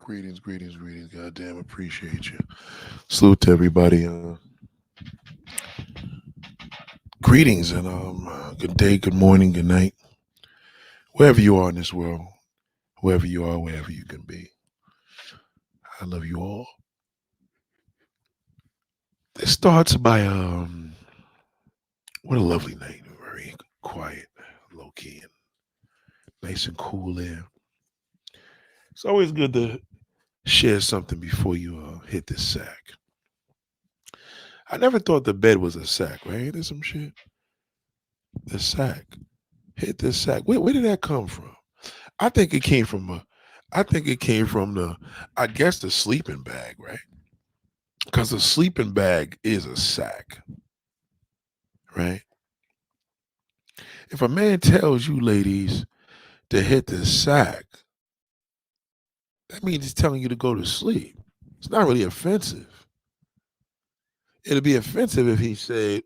Greetings, greetings, greetings. Goddamn, appreciate you. Salute to everybody. Greetings and good day, good morning, good night, wherever you are in this world, wherever you are, wherever you can be. I love you all. This starts by what a lovely night, very quiet, low key, and nice and cool there. It's always good to share something before you hit the sack. I never thought the bed was a sack, right? Ain't there some shit? The sack. Hit the sack. Where did that come from? I think it came from I think it came from I guess the sleeping bag, right? Because the sleeping bag is a sack, right? If a man tells you, ladies, to hit the sack, that means he's telling you to go to sleep. It's not really offensive. It'd be offensive if he said,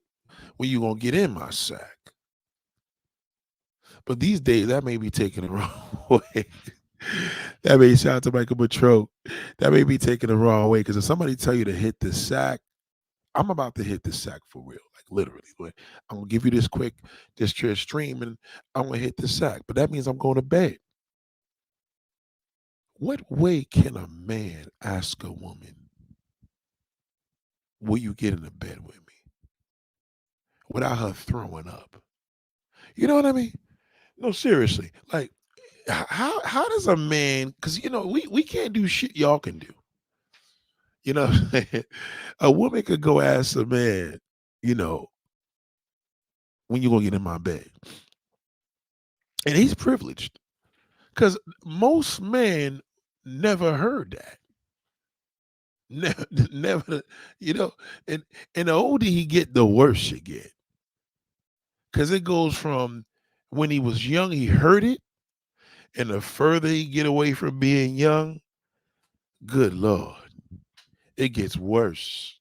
"When you gonna get in my sack?" But these days, that may be taken the wrong way. That may sound to Michael Patrol. That may be taken the wrong way because if somebody tell you to hit the sack, I'm about to hit the sack for real, like literally. Like, I'm gonna give you this quick, this stream, and I'm gonna hit the sack. But that means I'm going to bed. What way can a man ask a woman, "Will you get in the bed with me?" without her throwing up? You know what I mean? No, seriously. Like, how does a man? Because we can't do shit y'all can do. You know, a woman could go ask a man, you know, "When you gonna get in my bed?" And he's privileged because most men never heard that. Never, never, you know, and the older he get, the worse you get. Because it goes from when he was young, he heard it, and the further he get away from being young, good Lord, it gets worse.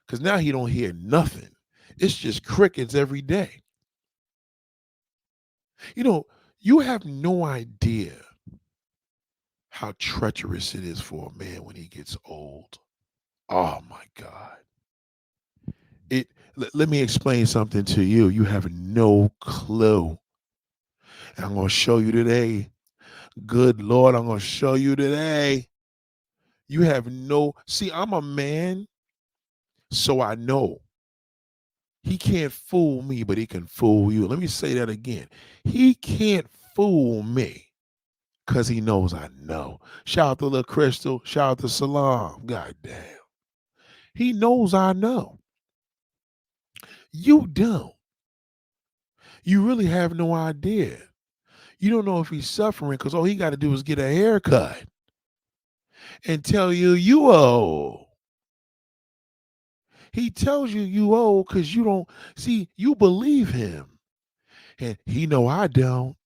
Because now he don't hear nothing. It's just crickets every day. You know, you have no idea how treacherous it is for a man when he gets old. Oh my God. Let me explain something to you. You have no clue. And I'm gonna show you today. Good Lord, I'm gonna show you today. You have no see, I'm a man, so I know. He can't fool me, but he can fool you. Let me say that again. He can't fool me because he knows I know. Shout out to Little Crystal. Shout out to Salam. God damn. He knows I know. You don't. You really have no idea. You don't know if he's suffering because all he got to do is get a haircut and tell you owe. He tells you owe because you don't see, you believe him. And he know I don't.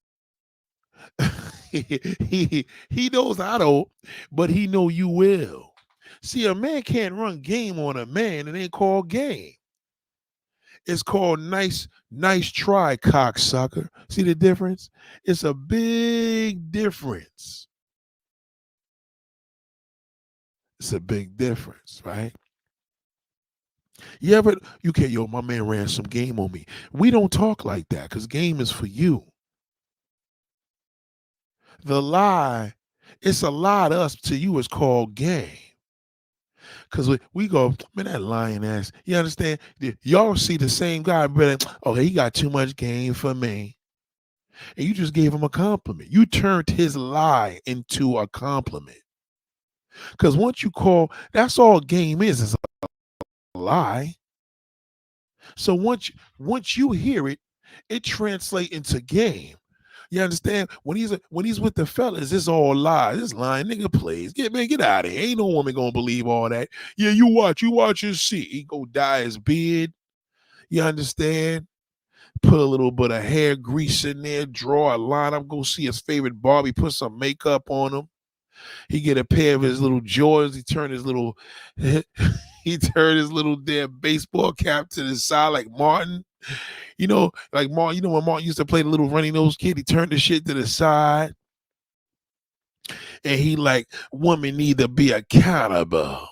he knows I don't, but he know you will. See, a man can't run game on a man. It ain't called game. It's called nice try, cocksucker. See the difference? It's a big difference. It's a big difference, right? You can't, yo, my man ran some game on me. We don't talk like that because game is for you. The lie, it's a lie to us, to you, it's called game. Because we go, "Man, that lying ass." You understand? Y'all see the same guy, but okay, he got too much game for me. And you just gave him a compliment. You turned his lie into a compliment. Because once you call, that's all game is a lie. So once you hear it, it translates into game. You understand? When he's with the fellas, it's all lies. This lying nigga plays. Get out of here. Ain't no woman gonna believe all that. Yeah, you watch and see. He go dye his beard. You understand? Put a little bit of hair grease in there, draw a line up, go see his favorite Barbie, put some makeup on him. He get a pair of his little Jordans. He turned his little damn baseball cap to the side like Martin. Like Martin, when Martin used to play the little runny nose kid, he turned the shit to the side. And he like, women need to be accountable.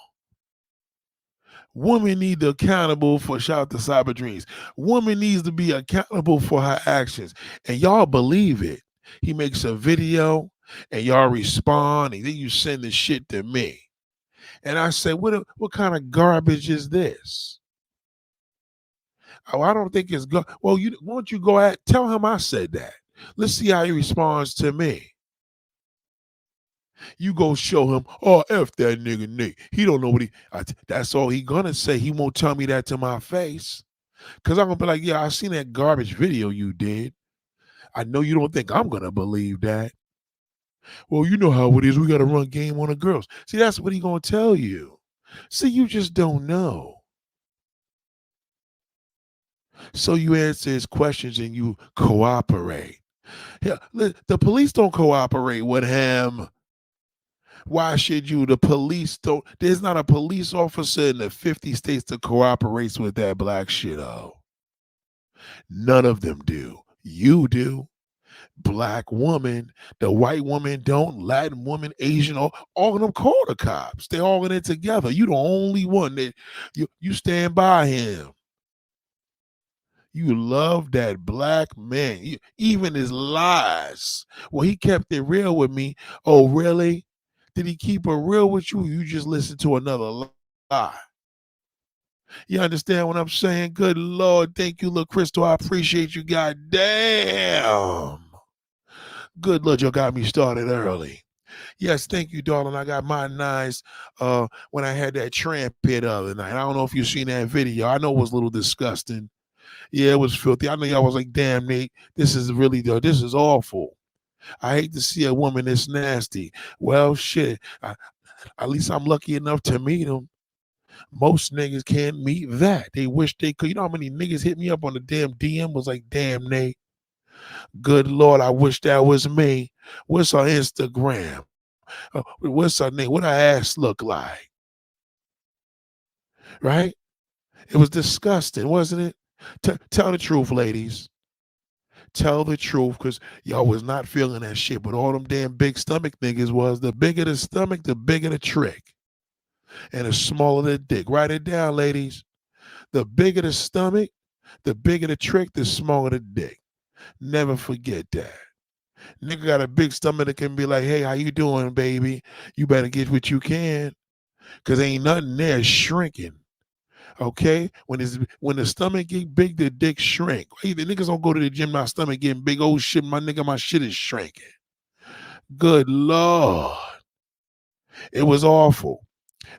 Woman need to accountable for shout out to Cyber Dreams. Woman needs to be accountable for her actions. And y'all believe it. He makes a video and y'all respond and then you send the shit to me. And I say, what kind of garbage is this? Oh, I don't think it's good. Well, why don't you go at tell him I said that. Let's see how he responds to me. You go show him, oh, F that nigga Nick. He don't know what that's all he gonna say. He won't tell me that to my face. Cause I'm gonna be like, yeah, I seen that garbage video you did. I know you don't think I'm gonna believe that. Well, you know how it is. We gotta run game on the girls. See, that's what he gonna tell you. See, you just don't know. So you answer his questions and you cooperate. Yeah, the police don't cooperate with him. Why should you? The police don't. There's not a police officer in the 50 states that cooperates with that black shit. Oh, none of them do. You do. Black woman, the white woman don't, Latin woman, Asian, all of them call the cops. They all in it together. You the only one that you stand by him. You love that black man. Even his lies. Well, he kept it real with me. Oh, really? Did he keep it real with you? You just listen to another lie. You understand what I'm saying? Good Lord. Thank you, Lil Crystal. I appreciate you. God damn. Good Lord, you got me started early. Yes, thank you, darling. I got my nice when I had that tramp here the other night. I don't know if you've seen that video. I know it was a little disgusting. Yeah, it was filthy. I know y'all was like, damn, Nate, this is awful. I hate to see a woman this nasty. Well, shit. At least I'm lucky enough to meet him. Most niggas can't meet that. They wish they could. You know how many niggas hit me up on the damn DM was like, damn, Nate. Good Lord, I wish that was me. What's her Instagram? What's her name? What her ass look like? Right? It was disgusting, wasn't it? Tell the truth, ladies. Tell the truth, because y'all was not feeling that shit. But all them damn big stomach niggas was. The bigger the stomach, the bigger the trick. And the smaller the dick. Write it down, ladies. The bigger the stomach, the bigger the trick, the smaller the dick. Never forget that. Nigga got a big stomach that can be like, hey, how you doing, baby? You better get what you can. Because ain't nothing there shrinking. Okay? When the stomach get big, the dick shrink. Hey, the niggas don't go to the gym, my stomach getting big. Oh shit, my nigga, my shit is shrinking. Good Lord. It was awful.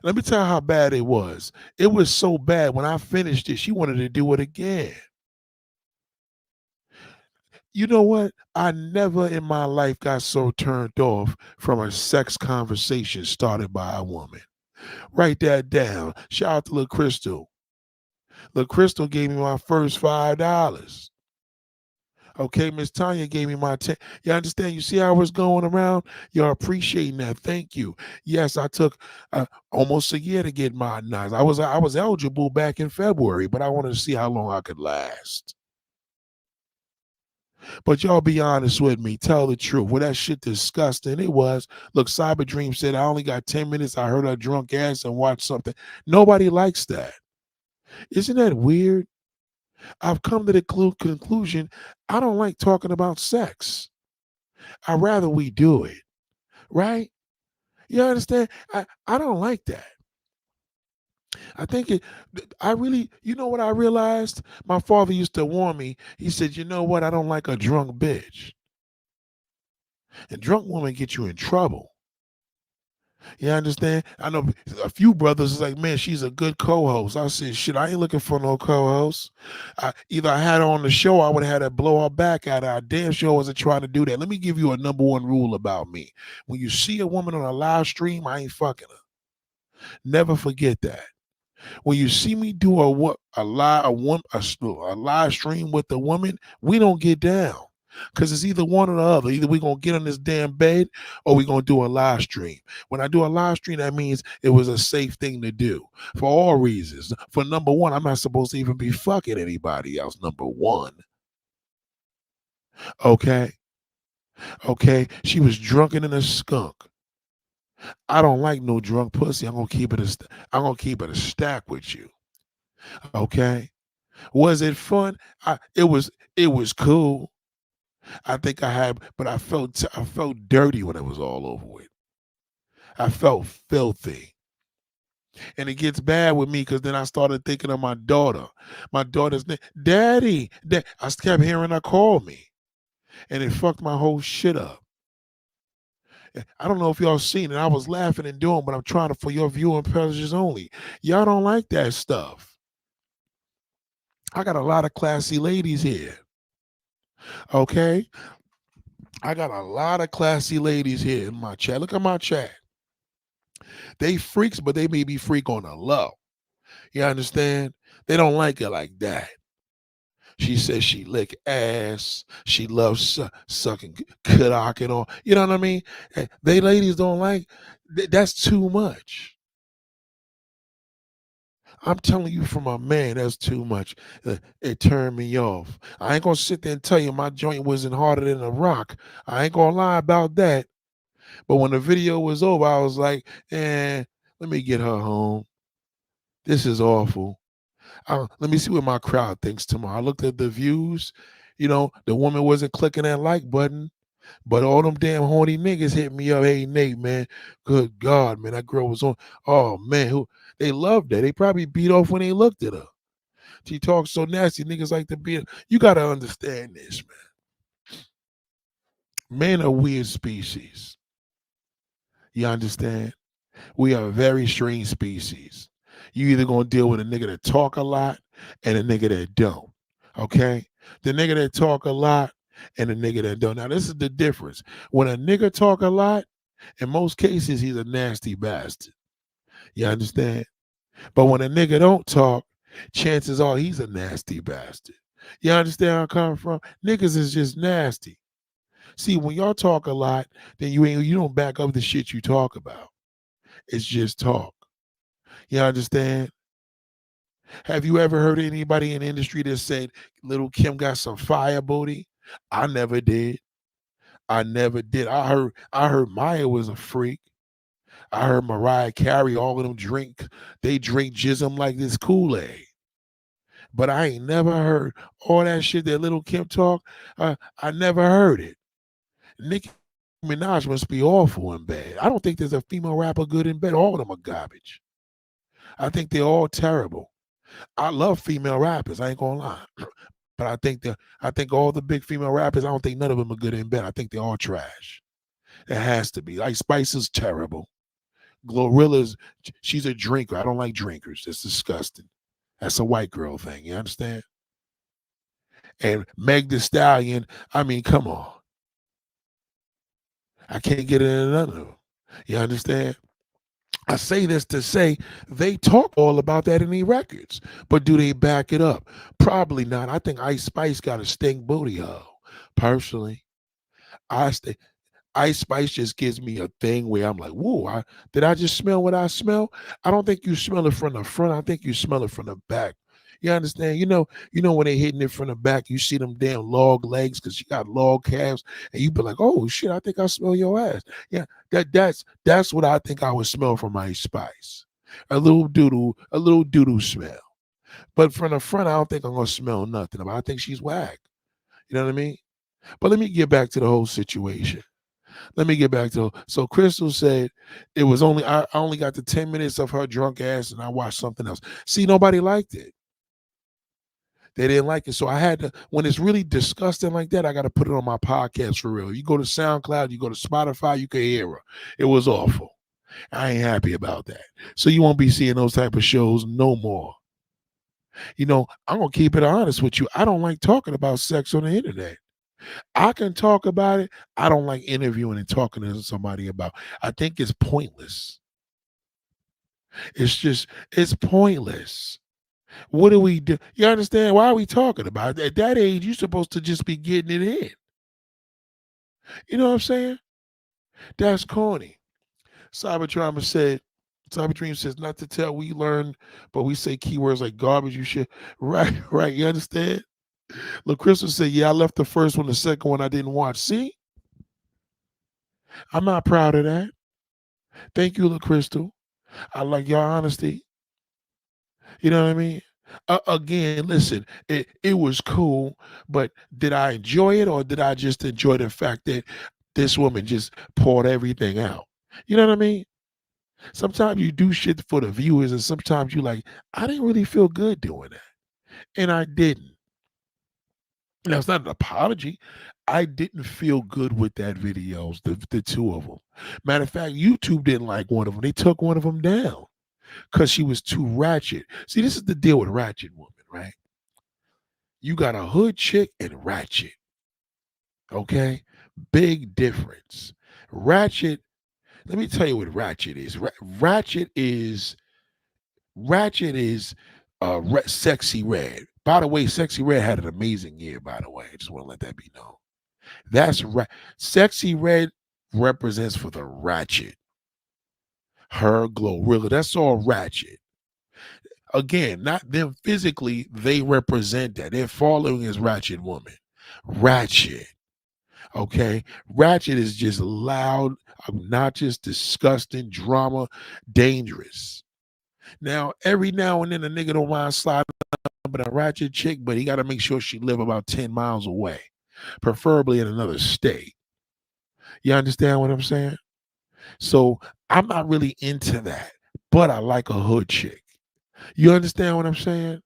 Let me tell you how bad it was. It was so bad when I finished it, she wanted to do it again. You know what? I never in my life got so turned off from a sex conversation started by a woman. Write that down. Shout out to Lil Crystal. Lil Crystal gave me my first $5. Okay, Miss Tanya gave me my 10. You understand? You see how I was going around? You're appreciating that. Thank you. Yes, I took almost a year to get my nines. I was eligible back in February, but I wanted to see how long I could last. But y'all be honest with me. Tell the truth. Well, that shit disgusting. It was. Look, Cyber Dream said, I only got 10 minutes. I heard her drunk ass and watched something. Nobody likes that. Isn't that weird? I've come to the conclusion I don't like talking about sex. I'd rather we do it. Right? You understand? I don't like that. I think I really, you know what I realized? My father used to warn me. He said, you know what? I don't like a drunk bitch. And drunk women get you in trouble. You understand? I know a few brothers is like, man, she's a good co-host. I said, shit, I ain't looking for no co-host. Either I had her on the show, I would have had to blow her back out. I damn sure wasn't trying to do that. Let me give you a number one rule about me. When you see a woman on a live stream, I ain't fucking her. Never forget that. When you see me do a live stream with a woman, we don't get down. Because it's either one or the other. Either we're going to get on this damn bed or we're going to do a live stream. When I do a live stream, that means it was a safe thing to do for all reasons. For number one, I'm not supposed to even be fucking anybody else, number one. Okay? Okay, she was drunker than a skunk. I don't like no drunk pussy. I'm gonna keep it a stack with you. Okay. Was it fun? It was cool. I think I had, but I felt dirty when it was all over with. I felt filthy. And it gets bad with me because then I started thinking of my daughter. My daughter's name, Daddy. I kept hearing her call me, and it fucked my whole shit up. I don't know if y'all seen it. I was laughing and doing, but I'm trying to for your viewing pleasures only. Y'all don't like that stuff. I got a lot of classy ladies here. Okay, I got a lot of classy ladies here in my chat. Look at my chat. They freaks, but they may be freak on the low. You understand? They don't like it like that. She says she lick ass. She loves sucking cock and all. You know what I mean? They ladies don't like. That's too much. I'm telling you, from a man, that's too much. It turned me off. I ain't gonna sit there and tell you my joint wasn't harder than a rock. I ain't gonna lie about that. But when the video was over, I was like, let me get her home. This is awful. Let me see what my crowd thinks tomorrow. I looked at the views. The woman wasn't clicking that like button, but all them damn horny niggas hit me up. Hey, Nate, man. Good God, man. That girl was on. Oh, man. They loved that. They probably beat off when they looked at her. She talks so nasty. Niggas like to beat her. You got to understand this, man. Men are weird species. You understand? We are a very strange species. You either gonna deal with a nigga that talk a lot and a nigga that don't. Okay? The nigga that talk a lot and the nigga that don't. Now, this is the difference. When a nigga talk a lot, in most cases, he's a nasty bastard. You understand? But when a nigga don't talk, chances are he's a nasty bastard. You understand where I'm coming from? Niggas is just nasty. See, when y'all talk a lot, then you don't back up the shit you talk about. It's just talk. You understand? Have you ever heard anybody in the industry that said Little Kim got some fire booty? I never did. I never did. I heard Maya was a freak. I heard Mariah Carey, all of them they drink jism like this Kool-Aid. But I ain't never heard all that shit that Little Kim talk. I never heard it. Nicki Minaj must be awful in bed. I don't think there's a female rapper good in bed. All of them are garbage. I think they're all terrible. I love female rappers. I ain't gonna lie. But I think all the big female rappers, I don't think none of them are good in bed. I think they're all trash. It has to be. Like Spice is terrible. Glorilla's, she's a drinker. I don't like drinkers. It's disgusting. That's a white girl thing. You understand? And Meg Thee Stallion, I mean, come on. I can't get into none of them. You understand? I say this to say they talk all about that in their records, but do they back it up? Probably not. I think Ice Spice got a stink booty hole. Personally, I st- Ice Spice just gives me a thing where I'm like, whoa, did I just smell what I smell? I don't think you smell it from the front. I think you smell it from the back. You understand? You know when they hitting it from the back, you see them damn log legs because you got log calves, and you be like, oh shit, I think I smell your ass. Yeah, that's what I think I would smell from Ice Spice. A little doodle smell. But from the front, I don't think I'm gonna smell nothing. I think she's whack. You know what I mean? But let me get back to the whole situation. Let me get back to so Crystal said it was I only got the 10 minutes of her drunk ass and I watched something else. See, nobody liked it. They didn't like it. So I had to, when it's really disgusting like that, I got to put it on my podcast for real. You go to SoundCloud, you go to Spotify, you can hear her. It was awful. I ain't happy about that. So you won't be seeing those type of shows no more. I'm going to keep it honest with you. I don't like talking about sex on the internet. I can talk about it. I don't like interviewing and talking to somebody about. I think it's pointless. It's pointless. What do we do? You understand? Why are we talking about it? At that age, you're supposed to just be getting it in. You know what I'm saying? That's corny. Cyber Dream says, not to tell we learn, but we say keywords like garbage, you shit. Right, right. You understand? Look, Crystal said, yeah, I left the first one, the second one I didn't watch. See? I'm not proud of that. Thank you, LaCrystal. I like your honesty. You know what I mean? Again, listen, it was cool, but did I enjoy it or did I just enjoy the fact that this woman just poured everything out? You know what I mean? Sometimes you do shit for the viewers, and sometimes you like, I didn't really feel good doing that. And I didn't. Now it's not an apology. I didn't feel good with that videos, the two of them. Matter of fact, YouTube didn't like one of them. They took one of them down because she was too ratchet. See, this is the deal with ratchet women, right? You got a hood chick and ratchet. Okay, big difference. Ratchet. Let me tell you what ratchet is. Ratchet is sexy red. By the way, sexy red had an amazing year. By the way, I just want to let that be known. That's right. Sexy red represents for the ratchet. Her glow, really. That's all ratchet. Again, not them physically. They represent that. Their following is ratchet woman. Ratchet. Okay, ratchet is just loud, obnoxious, disgusting, drama, dangerous. Now, every now and then a nigga don't mind sliding up with a ratchet chick, but he got to make sure she live about 10 miles away, preferably in another state. You understand what I'm saying? So I'm not really into that, but I like a hood chick. You understand what I'm saying?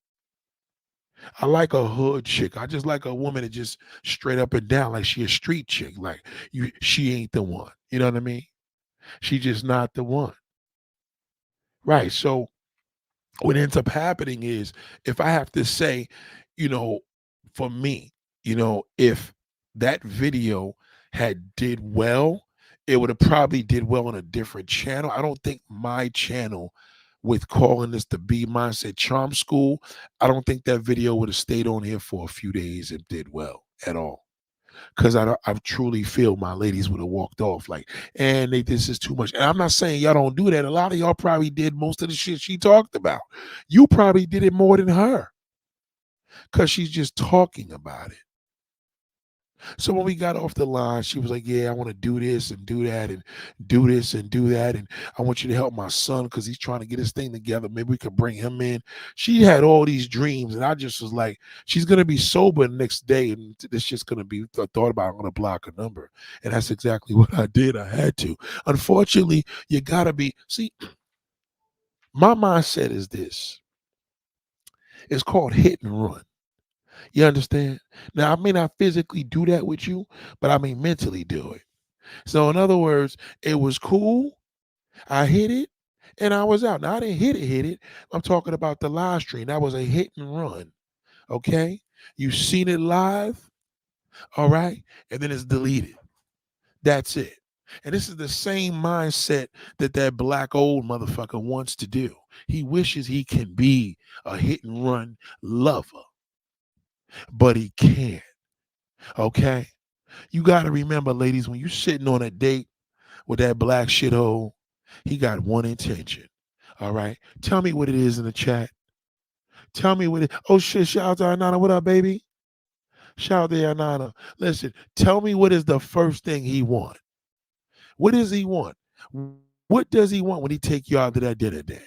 I like a hood chick. I just like a woman that just straight up and down, like she a street chick. Like she ain't the one. You know what I mean? She just not the one. Right. So what ends up happening is if I have to say, you know, for me, if that video had did well, it would have probably did well on a different channel. I don't think my channel with calling this the B Mindset Charm School, I don't think that video would have stayed on here for a few days and did well at all. Because I truly feel my ladies would have walked off like, and this is too much. And I'm not saying y'all don't do that. A lot of y'all probably did most of the shit she talked about. You probably did it more than her because she's just talking about it. So when we got off the line, she was like, yeah, I want to do this and do that and do this and do that. And I want you to help my son because he's trying to get his thing together. Maybe we could bring him in. She had all these dreams. And I just was like, she's going to be sober the next day. And it's just going to be a thought about, I'm going to block her number. And that's exactly what I did. I had to. Unfortunately, you got to be, see, my mindset is this. It's called hit and run. You understand? Now, I may not physically do that with you, but I may mentally do it. So, in other words, it was cool. I hit it and I was out. Now, I didn't hit it. I'm talking about the live stream. That was a hit and run. Okay. You seen it live. All right. And then it's deleted. That's it. And this is the same mindset that black old motherfucker wants to do. He wishes he can be a hit and run lover, but he can't. Okay. You got to remember, ladies, when you're sitting on a date with that black shithole, he got one intention. All right. Tell me what it is in the chat. Tell me what it. Oh shit! Shout out to Anana. What up, baby? Shout out to Anana. Listen. Tell me what is the first thing he want. What does he want? What does he want when he take you out to that dinner day?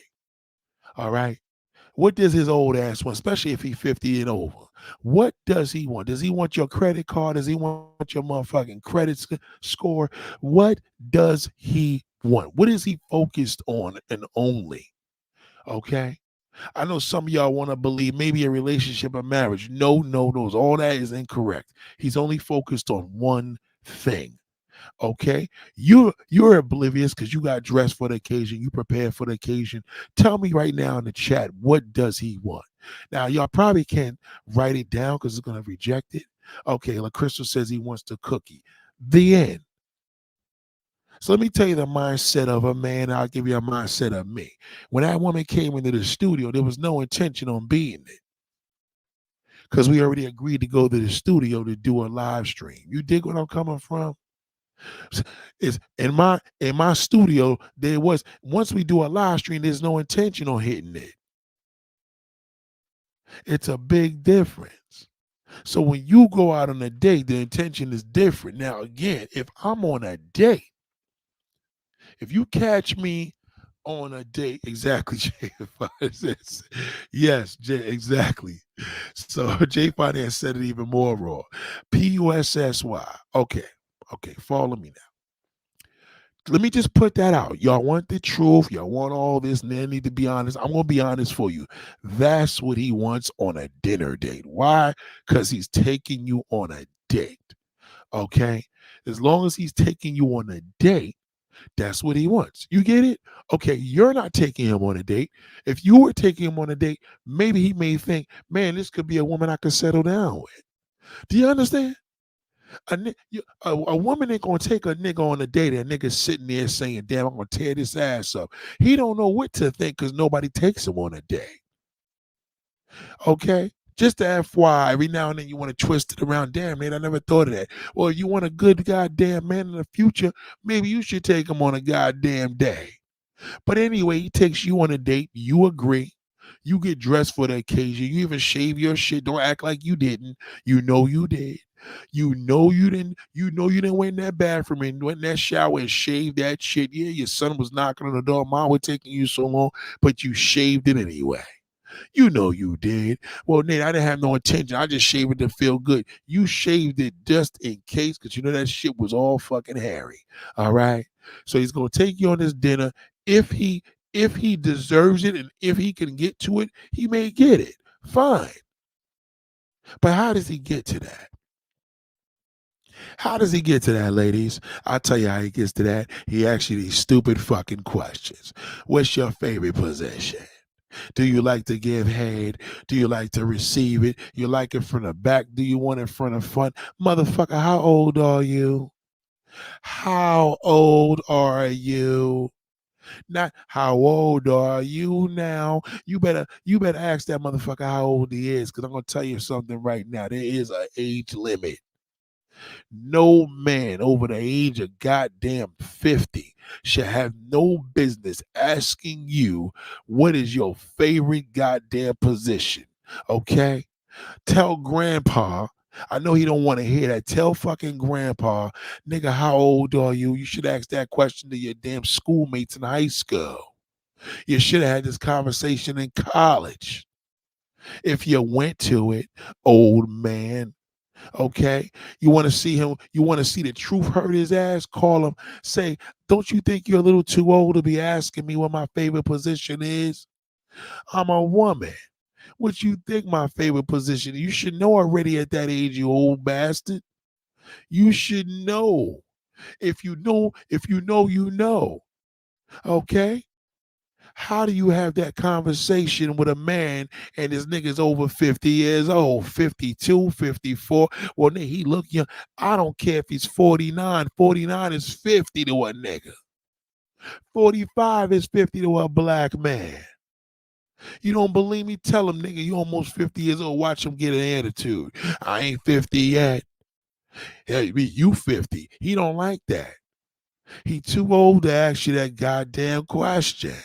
All right. What does his old ass want, especially if he's 50 and over? What does he want? Does he want your credit card? Does he want your motherfucking credit score? What does he want? What is he focused on and only? Okay. I know some of y'all want to believe maybe a relationship or marriage. No, no, no. All that is incorrect. He's only focused on one thing. Okay, you're oblivious because you got dressed for the occasion, you prepared for the occasion. Tell me right now in the chat, what does he want? Now y'all probably can't write it down because it's going to reject it. Okay, like Crystal says he wants the cookie. The end. So let me tell you the mindset of a man. I'll give you a mindset of me. When that woman came into the studio, there was no intention on being it because we already agreed to go to the studio to do a live stream. You dig what I'm coming from? Is in my studio, there was once we do a live stream, there's no intention on hitting it. It's a big difference. So when you go out on a date, the intention is different. Now, again, if I'm on a date If you catch me on a date, exactly, J Finance. Yes, exactly. So J Finance said it even more raw. PUSSY. Okay. Okay, follow me now. Let me just put that out. Y'all want the truth. Y'all want all this, and they need to be honest. I'm gonna be honest for you. That's what he wants on a dinner date. Why? Because he's taking you on a date. Okay. As long as he's taking you on a date, that's what he wants. You get it? Okay, you're not taking him on a date. If you were taking him on a date, maybe he may think, man, this could be a woman I could settle down with. Do you understand? A woman ain't gonna take a nigga on a date. And a nigga sitting there saying, damn, I'm gonna tear this ass up. He don't know what to think because nobody takes him on a date. Okay? Just to FYI, every now and then you want to twist it around. Damn, man, I never thought of that. Well, you want a good goddamn man in the future, maybe you should take him on a goddamn day. But anyway, he takes you on a date. You agree. You get dressed for the occasion. You even shave your shit. Don't act like you didn't. You know you did. You know you didn't. You know you didn't went in that bathroom and went in that shower and shaved that shit. Yeah, your son was knocking on the door. Mom was taking you so long, but you shaved it anyway. You know you did. Well, Nate, I didn't have no intention. I just shaved it to feel good. You shaved it just in case because you know that shit was all fucking hairy. All right. So he's gonna take you on this dinner. If he if he deserves it and if he can get to it, he may get it. Fine. But how does he get to that? How does he get to that, ladies? I'll tell you how he gets to that. He asks you these stupid fucking questions. What's your favorite position? Do you like to give head? Do you like to receive it? You like it from the back? Do you want it from the front? Motherfucker, how old are you? How old are you? Not how old are you now? You better ask that motherfucker how old he is, because I'm gonna tell you something right now. There is an age limit. No man over the age of goddamn 50 should have no business asking you what is your favorite goddamn position. Okay? Tell grandpa. I know he don't want to hear that. Tell fucking grandpa, nigga, how old are you? You should ask that question to your damn schoolmates in high school. You should have had this conversation in college. If you went to it, old man. Okay. You want to see him, you want to see the truth hurt his ass, call him, say, don't you think you're a little too old to be asking me what my favorite position is? I'm a woman. What you think my favorite position? You should know already at that age, you old bastard. You should know. If you know, you know. Okay? How do you have that conversation with a man and this nigga's over 50 years old, 52, 54? Well, nigga, he look young. I don't care if he's 49. 49 is 50 to a nigga. 45 is 50 to a black man. You don't believe me? Tell him, nigga, you almost 50 years old. Watch him get an attitude. I ain't 50 yet. Hey, you 50. He don't like that. He too old to ask you that goddamn question.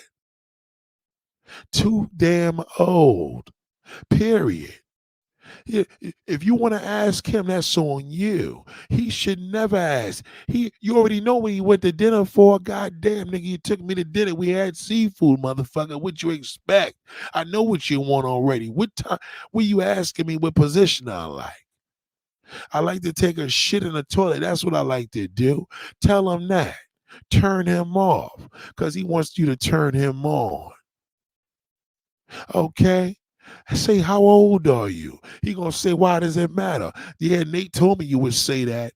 Too damn old. Period. If you want to ask him, that's on you. He should never ask. You already know when he went to dinner for. Goddamn, nigga, you took me to dinner. We had seafood, motherfucker. What you expect? I know what you want already. What time? What you asking me? What position I like? I like to take a shit in the toilet. That's what I like to do. Tell him that. Turn him off, because he wants you to turn him on. Okay? Say, how old are you? He gonna say, why does it matter? Yeah, Nate told me you would say that.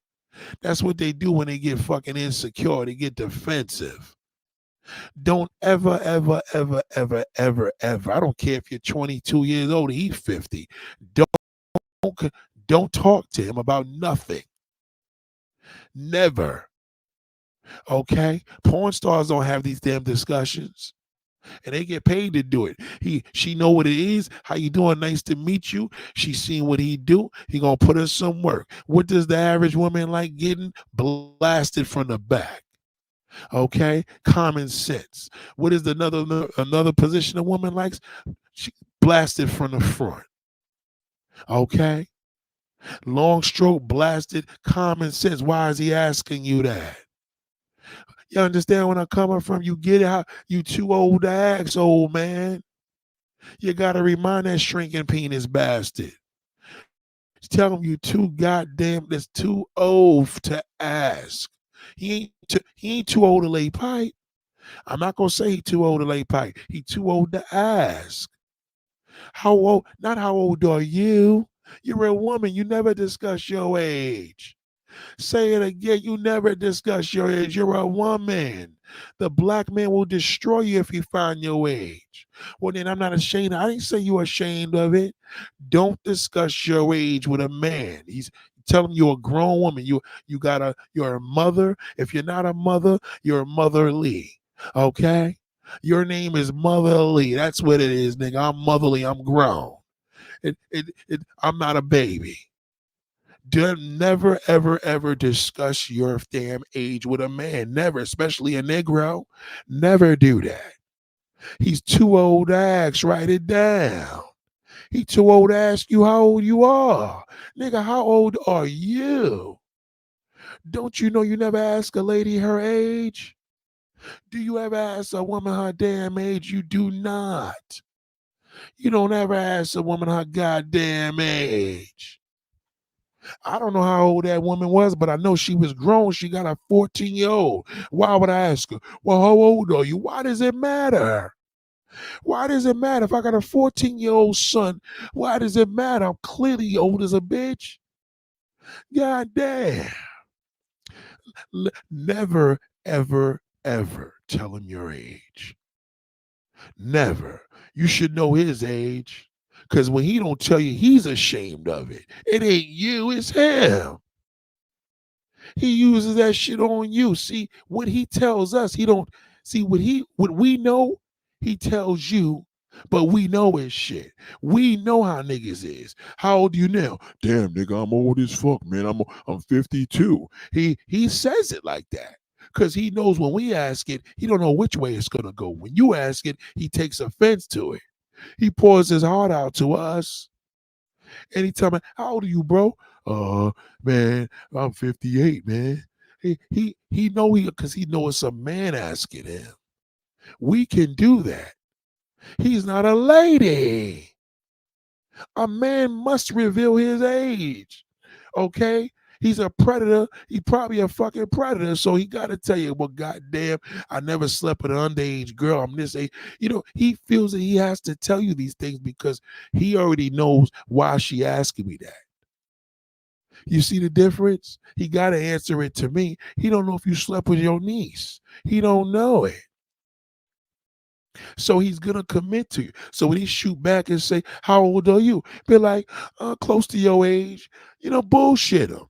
That's what they do when they get fucking insecure. They get defensive. Don't ever, ever, ever, ever, ever, ever. I don't care if you're 22 years old. He's 50. Don't don't talk to him about nothing. Never. Okay? Porn stars don't have these damn discussions. And they get paid to do it. She know what it is. How you doing? Nice to meet you. She seen what he do. He gonna put in some work. What does the average woman like getting? Blasted from the back. Okay, common sense. What is another position a woman likes? She blasted from the front. Okay, long stroke, blasted, common sense. Why is he asking you that? You understand where I'm coming from? You get it? How you too old to ask, old man. You gotta remind that shrinking penis bastard. Tell him you too goddamn that's too old to ask. He ain't too old to lay pipe. I'm not gonna say he too old to lay pipe. He too old to ask. How old? Not how old are you? You're a woman. You never discuss your age. Say it again. You never discuss your age. You're a woman. The black man will destroy you if you find your age. Well, then I'm not ashamed. I didn't say you're ashamed of it. Don't discuss your age with a man. He's tell him you're a grown woman. You're a mother. If you're not a mother, you're motherly. Okay? Your name is Motherly. That's what it is, nigga. I'm motherly. I'm grown. I'm not a baby. Never, ever, ever discuss your damn age with a man. Never, especially a Negro. Never do that. He's too old to ask. Write it down. He too old to ask you how old you are. Nigga, how old are you? Don't you know you never ask a lady her age? Do you ever ask a woman her damn age? You do not. You don't ever ask a woman her goddamn age. I don't know how old that woman was, but I know she was grown. She got a 14-year-old. Why would I ask her? Well, how old are you? Why does it matter? Why does it matter if I got a 14-year-old son? Why does it matter? I'm clearly old as a bitch. God damn. Never, ever, ever tell him your age. Never. You should know his age. Because when he don't tell you, he's ashamed of it. It ain't you, it's him. He uses that shit on you. See, what he tells us, he don't see what we know, he tells you, but we know his shit. We know how niggas is. How old are you now? Damn, nigga, I'm old as fuck, man. I'm 52. He says it like that. Cause he knows when we ask it, he don't know which way it's gonna go. When you ask it, he takes offense to it. He pours his heart out to us. And he tell me, how old are you, bro? Man, I'm 58, man. He know because he know it's a man asking him. We can do that. He's not a lady. A man must reveal his age. Okay? He's a predator. He probably a fucking predator. So he got to tell you, well, goddamn, I never slept with an underage girl. I'm this age. You know, he feels that he has to tell you these things because he already knows why she asking me that. You see the difference? He got to answer it to me. He don't know if you slept with your niece. He don't know it. So he's going to commit to you. So when he shoot back and say, how old are you? Be like, close to your age. You know, bullshit him.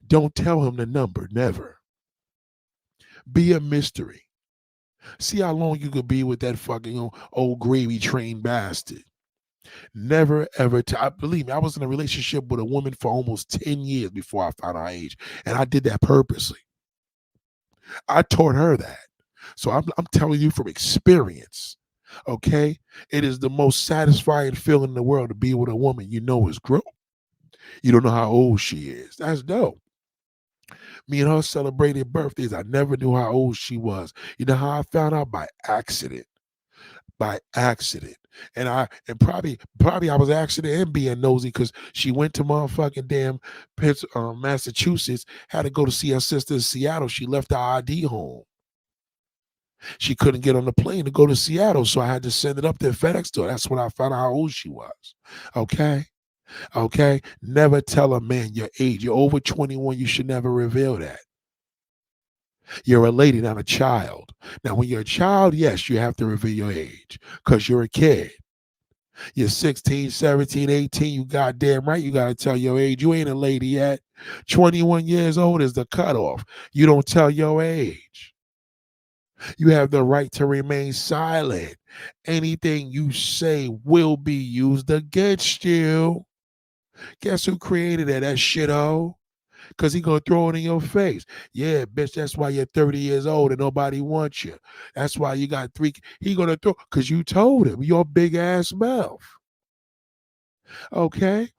Don't tell him the number. Never. Be a mystery. See how long you could be with that fucking old gravy train bastard. Never ever. Believe me, I was in a relationship with a woman for almost 10 years before I found her age. And I did that purposely. I taught her that. So I'm telling you from experience. Okay? It is the most satisfying feeling in the world to be with a woman you know is grown. You don't know how old she is. That's dope. Me and her celebrated birthdays. I never knew how old she was. You know how I found out? By accident. By accident. And probably I was accident and being nosy because she went to motherfucking damn Massachusetts, had to go to see her sister in Seattle. She left the ID home. She couldn't get on the plane to go to Seattle, so I had to send it up there FedEx to her. That's when I found out how old she was. Okay? Okay? Never tell a man your age. You're over 21, you should never reveal that. You're a lady, not a child. Now, when you're a child, yes, you have to reveal your age because you're a kid. You're 16, 17, 18, you goddamn right, you got to tell your age. You ain't a lady yet. 21 years old is the cutoff. You don't tell your age. You have the right to remain silent. Anything you say will be used against you. Guess who created that? That shithole. Because he going to throw it in your face. Yeah, bitch, that's why you're 30 years old and nobody wants you. That's why you got three. He going to throw, because you told him, your big ass mouth. Okay?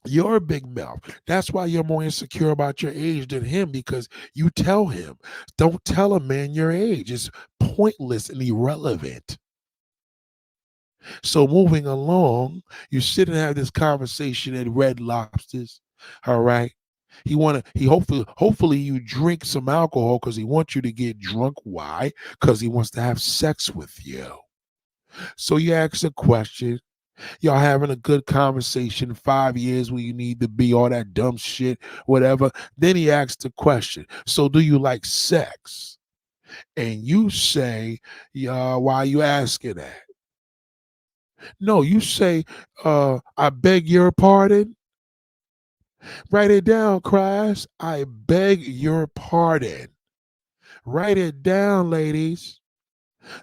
You're a big mouth. That's why you're more insecure about your age than him because you tell him. Don't tell a man your age. It's pointless and irrelevant. So moving along, you sit and have this conversation at Red Lobsters. All right. Hopefully you drink some alcohol because he wants you to get drunk. Why? Because he wants to have sex with you. So you ask a question. Y'all having a good conversation, 5 years where you need to be, all that dumb shit, whatever. Then he asks the question, so do you like sex? And you say, yeah, why are you asking that? No, you say, I beg your pardon. Write it down, Christ. I beg your pardon. Write it down, ladies.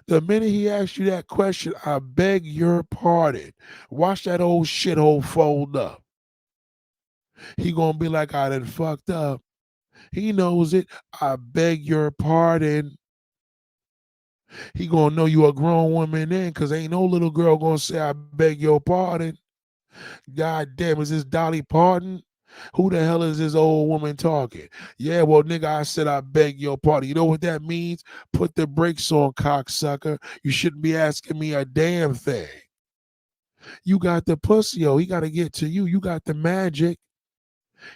The minute he asks you that question, I beg your pardon. Watch that old shithole fold up. He gonna be like, I done fucked up. He knows it. I beg your pardon. He gonna know you a grown woman then, cause ain't no little girl gonna say, I beg your pardon. God damn, is this Dolly Parton? Who the hell is this old woman talking? Yeah, well, nigga, I said I beg your pardon. You know what that means? Put the brakes on, cocksucker. You shouldn't be asking me a damn thing. You got the pussy, yo. He got to get to you. You got the magic.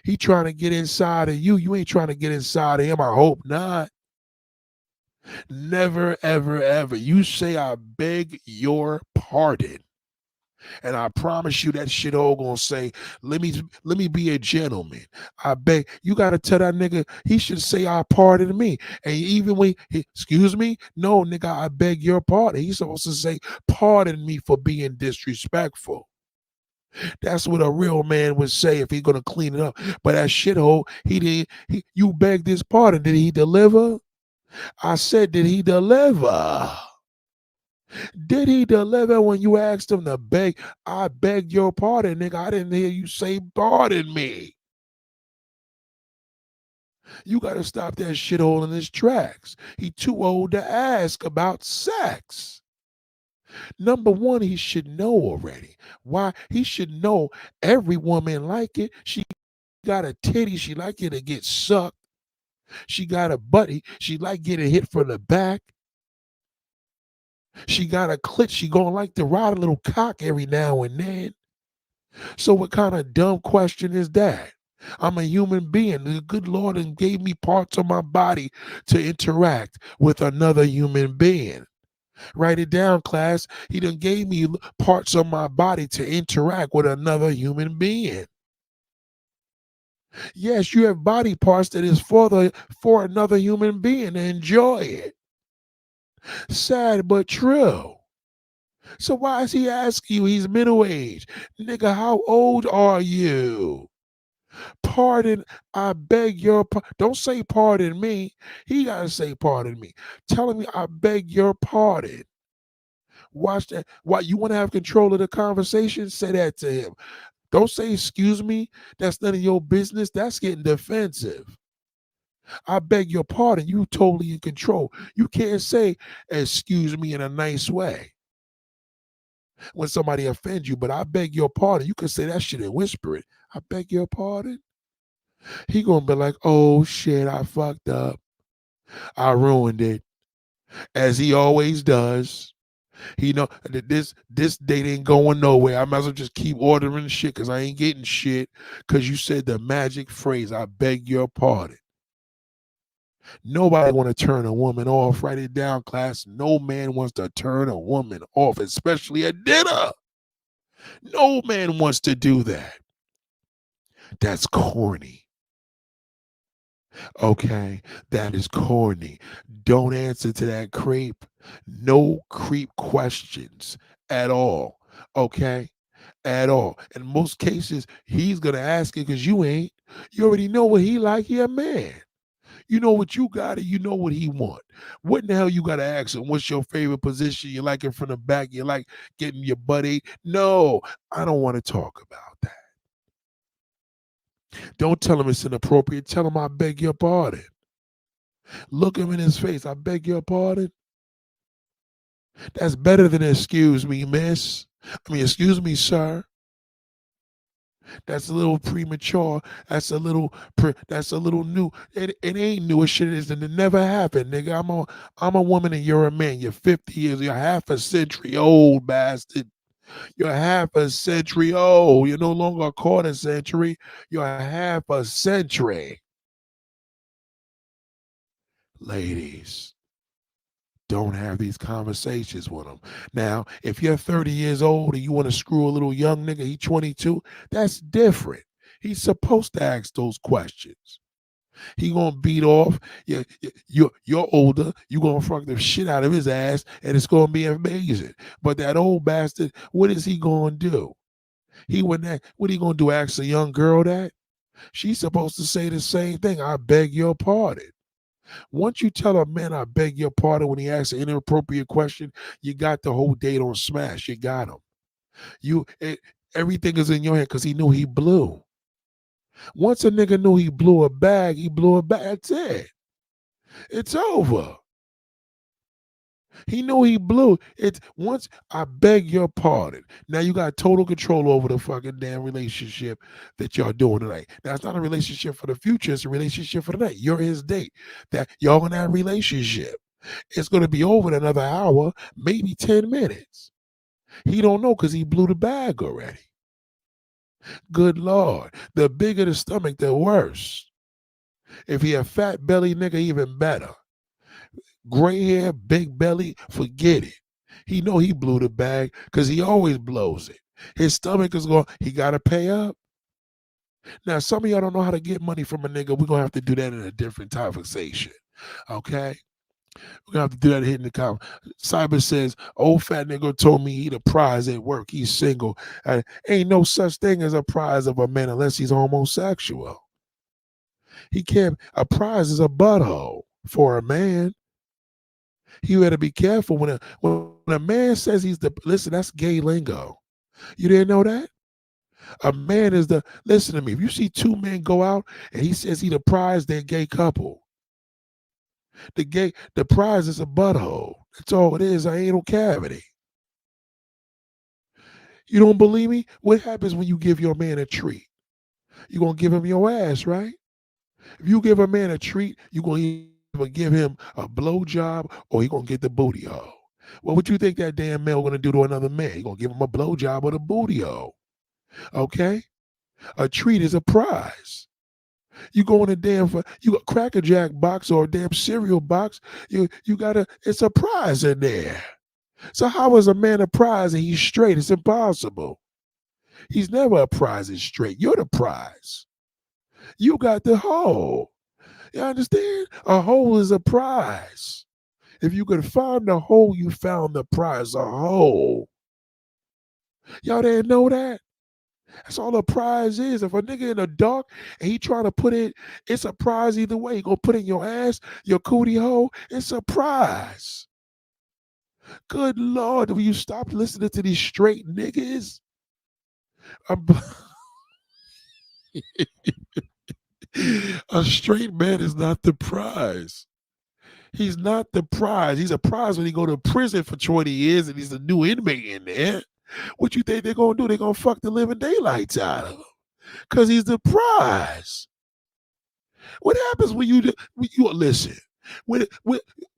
He trying to get inside of you. You ain't trying to get inside of him. I hope not. Never, ever, ever. You say, I beg your pardon. And I promise you that shit all gonna say, let me be a gentleman. I beg you gotta tell that nigga he should say I pardon me. And even when excuse me, no nigga, I beg your pardon. He's supposed to say, pardon me for being disrespectful. That's what a real man would say if he's gonna clean it up. But that shithole, he did you begged his pardon. Did he deliver? I said, did he deliver? Did he deliver when you asked him to beg? I beg your pardon, nigga. I didn't hear you say pardon me. You got to stop that shithole in his tracks. He too old to ask about sex. Number one, he should know already. Why? He should know every woman like it. She got a titty. She like it to get sucked. She got a butt. She like getting hit from the back. She got a clit. She gonna like to ride a little cock every now and then. So what kind of dumb question is that? I'm a human being. The good Lord and gave me parts of my body to interact with another human being. Write it down, class. He done gave me parts of my body to interact with another human being. Yes, you have body parts that is for another human being to enjoy it. Sad but true. So why is he asking you? He's middle aged. Nigga, how old are you? Pardon, I beg your pardon. Don't say pardon me. He got to say pardon me. Telling me I beg your pardon. Watch that. Why you want to have control of the conversation? Say that to him. Don't say excuse me. That's none of your business. That's getting defensive. I beg your pardon. You totally in control. You can't say excuse me in a nice way when somebody offends you, but I beg your pardon. You can say that shit and whisper it. I beg your pardon. He gonna be like, oh shit, I fucked up. I ruined it. As he always does. He know that this date ain't going nowhere. I might as well just keep ordering shit because I ain't getting shit. Cause you said the magic phrase, I beg your pardon. Nobody want to turn a woman off. Write it down, class. No man wants to turn a woman off, especially at dinner. No man wants to do that. That's corny. Okay, that is corny. Don't answer to that creep. No creep questions at all. Okay, at all. In most cases, he's gonna ask it because you ain't. You already know what he like. He a man. You know what you got and you know what he want. What in the hell you gotta ask him? What's your favorite position? You like it from the back? You like getting your butt ate? No, I don't want to talk about that. Don't tell him it's inappropriate. Tell him I beg your pardon. Look him in his face. I beg your pardon. That's better than excuse me, miss. I mean, excuse me, sir. That's a little premature. That's a little new. It ain't new. It shit is and it never happened, nigga. I'm a woman and you're a man. You're 50 years. You're half a century old, bastard. You're half a century old. You're no longer a quarter century. You're half a century. Ladies, don't have these conversations with them. Now, if you're 30 years old and you want to screw a little young nigga, he 22, that's different. He's supposed to ask those questions. He gonna beat off. You're older. You gonna fuck the shit out of his ass, and it's gonna be amazing. But that old bastard, what is he gonna do? What he gonna do? Ask a young girl that? She's supposed to say the same thing. I beg your pardon. Once you tell a man, I beg your pardon, when he asks an inappropriate question, you got the whole date on smash. You got him. Everything is in your hand because he knew he blew. Once a nigga knew he blew a bag, he blew a bag. That's it. It's over. He knew he blew. It's once I beg your pardon. Now you got total control over the fucking damn relationship that y'all doing tonight. Now it's not a relationship for the future, it's a relationship for tonight. You're his date. That y'all gonna have a relationship. It's gonna be over in another hour, maybe 10 minutes. He don't know because he blew the bag already. Good Lord. The bigger the stomach, the worse. If he a fat belly nigga, even better. Gray hair, big belly, forget it. He know he blew the bag because he always blows it. His stomach is going, he got to pay up. Now, some of y'all don't know how to get money from a nigga. We're going to have to do that in a different conversation. Okay? We're going to have to do that hitting the comment. Cyber says, old fat nigga told me he the prize at work. He's single. Ain't no such thing as a prize of a man unless he's homosexual. He can't, a prize is a butthole for a man. You better be careful when a man says he's the, listen, that's gay lingo. You didn't know that? A man is the, listen to me, if you see two men go out and he says he the prize, they're a gay couple. The prize is a butthole. That's all it is, an anal cavity. You don't believe me? What happens when you give your man a treat? You're going to give him your ass, right? If you give a man a treat, you're going to either give him a blowjob or he going to get the booty hole. Well, what you think that damn male going to do to another man? He going to give him a blowjob or the booty hole. Okay? A treat is a prize. You go in a damn, you got Cracker Jack box or a damn cereal box, you got it's a prize in there. So how is a man a prize and he's straight? It's impossible. He's never a prize and straight. You're the prize. You got the hole. You understand? A hole is a prize. If you could find the hole, you found the prize. A hole. Y'all didn't know that? That's all a prize is. If a nigga in the dark and he trying to put it, it's a prize either way. He gonna put it in your ass, your cootie hole. It's a prize. Good Lord, will you stop listening to these straight niggas? A straight man is not the prize. He's not the prize. He's a prize when he go to prison for 20 years and he's a new inmate in there. What you think they're going to do? They're going to fuck the living daylights out of him because he's the prize. What happens when you listen?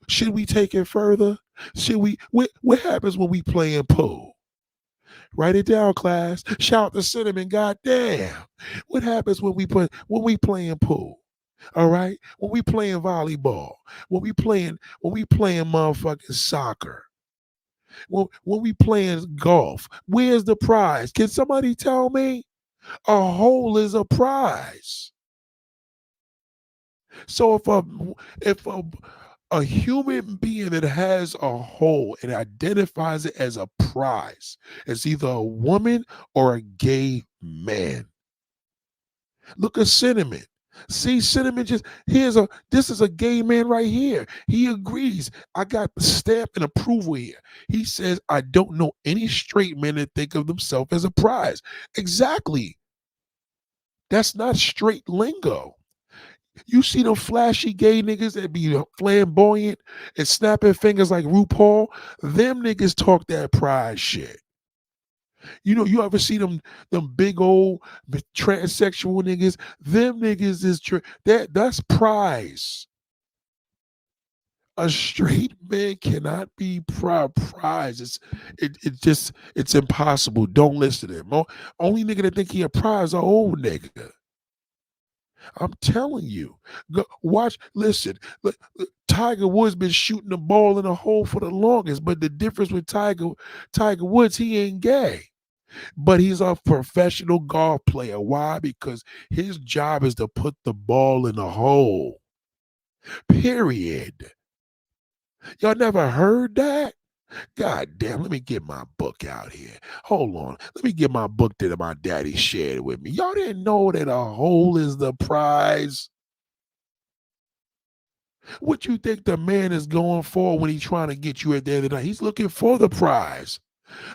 Should we take it further? What happens when we playing pool? Write it down, class. Shout to Cinnamon, goddamn. What happens when we playing pool? All right? When we playing volleyball, when we playing motherfucking soccer, when we playing golf, where's the prize? Can somebody tell me? A hole is a prize. So if a human being that has a hole and identifies it as a prize, it's either a woman or a gay man. Look at Cinnamon. See, Cinnamon this is a gay man right here. He agrees. I got the stamp and approval here. He says, I don't know any straight men that think of themselves as a prize. Exactly. That's not straight lingo. You see them flashy gay niggas that be flamboyant and snapping fingers like RuPaul? Them niggas talk that prize shit. You ever see them big old transsexual niggas? Them niggas is that's prize. A straight man cannot be prize. It's impossible. Don't listen to him. Only nigga that think he a prize are old nigga. I'm telling you. Go, watch, listen. Tiger Woods been shooting the ball in the hole for the longest, but the difference with Tiger Woods, he ain't gay. But he's a professional golf player. Why? Because his job is to put the ball in the hole. Period. Y'all never heard that? God damn, let me get my book out here. Hold on. Let me get my book that my daddy shared with me. Y'all didn't know that a hole is the prize? What you think the man is going for when he's trying to get you at the end of the night? He's looking for the prize.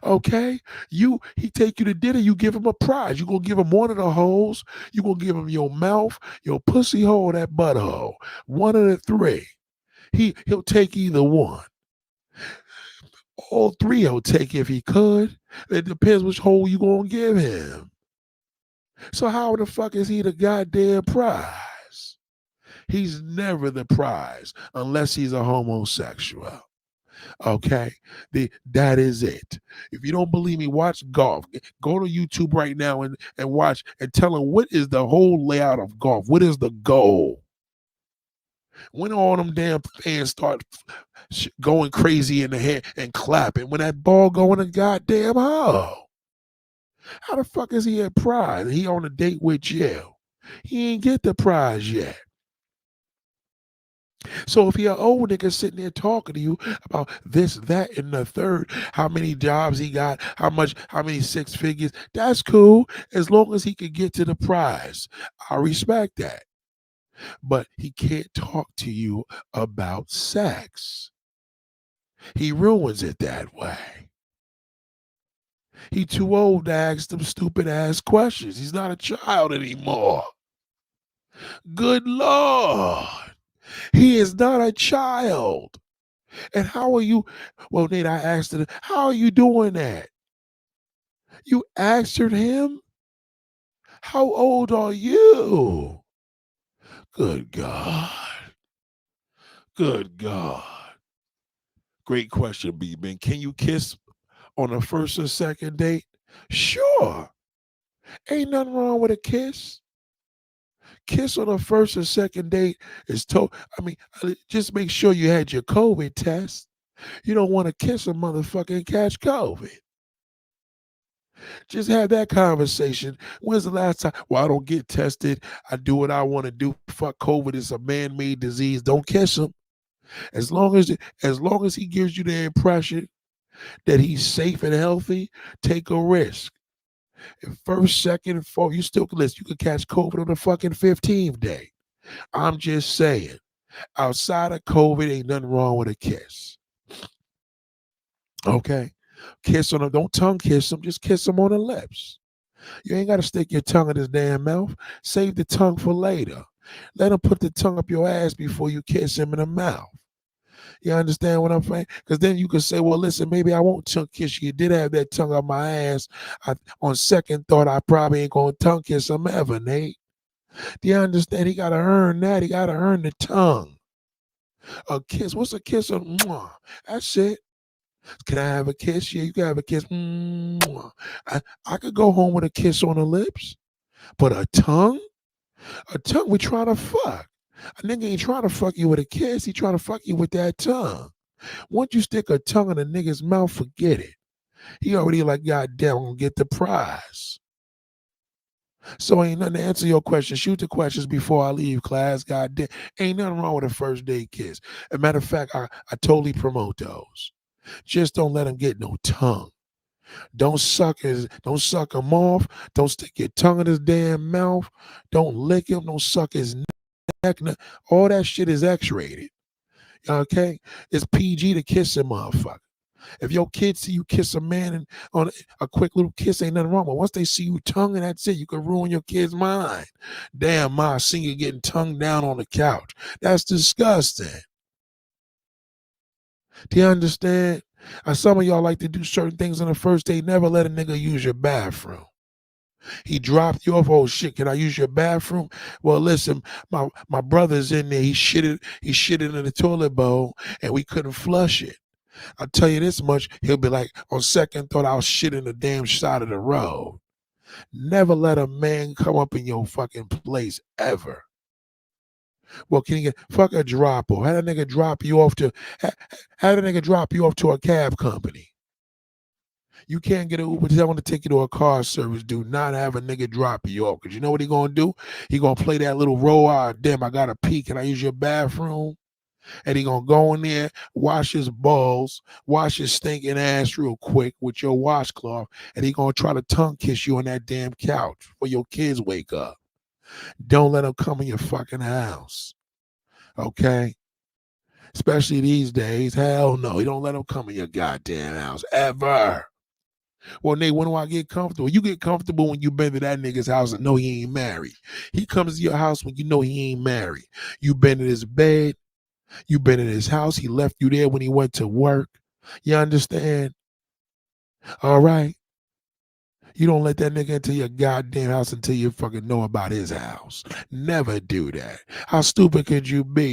Okay? He take you to dinner, you give him a prize. You gonna give him one of the holes, you gonna give him your mouth, your pussy hole, that butthole. One of the three. He'll take either one. All three he'll take if he could. It depends which hole you gonna give him. So how the fuck is he the goddamn prize? He's never the prize unless he's a homosexual. Okay, that is it. If you don't believe me, watch golf. Go to YouTube right now and watch and tell them what is the whole layout of golf. What is the goal? When all them damn fans start going crazy in the head and clapping, when that ball go in the goddamn hole, how the fuck is he at prize? He on a date with you. He ain't get the prize yet. So if you're an old nigga sitting there talking to you about this, that, and the third, how many jobs he got, how many six figures, that's cool as long as he can get to the prize. I respect that. But he can't talk to you about sex. He ruins it that way. He too old to ask them stupid ass questions. He's not a child anymore. Good Lord. He is not a child. And how are you? Well, Nate, I asked her, how are you doing that? You answered him? How old are you? Good God. Good God. Great question, B-Ben. Can you kiss on a first or second date? Sure. Ain't nothing wrong with a kiss. Kiss on a first or second date is just make sure you had your COVID test. You don't want to kiss a motherfucker and catch COVID. Just have that conversation. When's the last time? Well, I don't get tested. I do what I want to do. Fuck COVID. It's a man-made disease. Don't kiss him. As long as he gives you the impression that he's safe and healthy, take a risk. If first, second, fourth, you still can listen. You could catch COVID on the fucking 15th day. I'm just saying. Outside of COVID, ain't nothing wrong with a kiss. Okay? Kiss on him. Don't tongue kiss him. Just kiss him on the lips. You ain't got to stick your tongue in his damn mouth. Save the tongue for later. Let him put the tongue up your ass before you kiss him in the mouth. You understand what I'm saying? Because then you can say, well, listen, maybe I won't tongue kiss you. You did have that tongue up my ass. On second thought, I probably ain't going to tongue kiss him ever, Nate. Do you understand? He got to earn that. He got to earn the tongue. A kiss. What's a kiss? That's it. Can I have a kiss? Yeah, you can have a kiss. I could go home with a kiss on the lips. But a tongue, we trying to fuck. A nigga ain't trying to fuck you with a kiss. He trying to fuck you with that tongue. Once you stick a tongue in a nigga's mouth, forget it. He already like, goddamn, I'm gonna get the prize. So ain't nothing to answer your question. Shoot the questions before I leave class. Goddamn, ain't nothing wrong with a first date kiss. As a matter of fact, I totally promote those. Just don't let him get no tongue. Don't suck him off. Don't stick your tongue in his damn mouth. Don't lick him. Don't suck his neck. All that shit is X-rated. Okay? It's PG to kiss a motherfucker. If your kids see you kiss a man and on a quick little kiss, ain't nothing wrong. But once they see you tongue and that's it, you can ruin your kid's mind. Damn, ma, I seen you getting tongued down on the couch. That's disgusting. Do you understand? Some of y'all like to do certain things on the first date. Never let a nigga use your bathroom. He dropped you off. Oh shit, can I use your bathroom? Well, listen, my brother's in there. He shitted in the toilet bowl, and we couldn't flush it. I'll tell you this much. He'll be like, on second thought, I'll shit in the damn side of the road. Never let a man come up in your fucking place ever. Well, can you get fuck a drop or have a nigga drop you off to have a nigga drop you off to a cab company. You can't get an Uber. Tell them to take you to a car service. Do not have a nigga drop you off. Because you know what he gonna do? He gonna play that little role. Damn, I got to pee. Can I use your bathroom? And he gonna go in there, wash his balls, wash his stinking ass real quick with your washcloth, and he gonna try to tongue kiss you on that damn couch before your kids wake up. Don't let him come in your fucking house. Okay? Especially these days. Hell no. You don't let him come in your goddamn house. Ever. Well, Nate, when do I get comfortable? You get comfortable when you been to that nigga's house and know he ain't married. He comes to your house when you know he ain't married. You been in his bed. You been in his house. He left you there when he went to work. You understand? All right. You don't let that nigga into your goddamn house until you fucking know about his house. Never do that. How stupid could you be?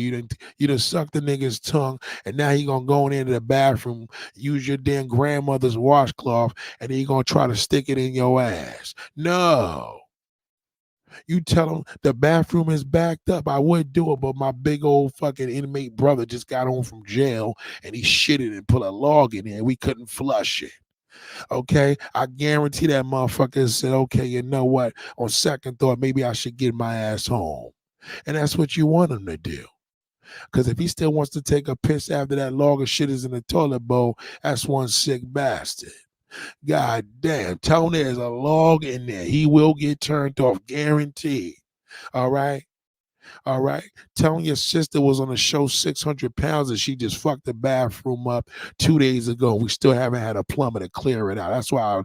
You done sucked the nigga's tongue, and now he gonna go into the bathroom, use your damn grandmother's washcloth, and he gonna try to stick it in your ass. No. You tell him the bathroom is backed up. I would do it, but my big old fucking inmate brother just got home from jail, and he shitted and put a log in there. We couldn't flush it. Okay, I guarantee that motherfucker said, okay, you know what? On second thought, maybe I should get my ass home. And that's what you want him to do. Because if he still wants to take a piss after that log of shit is in the toilet bowl, that's one sick bastard. God damn, Tony, there's a log in there. He will get turned off, guaranteed. All right? All right. Telling your sister was on the show 600 pounds and she just fucked the bathroom up 2 days ago. We still haven't had a plumber to clear it out. That's why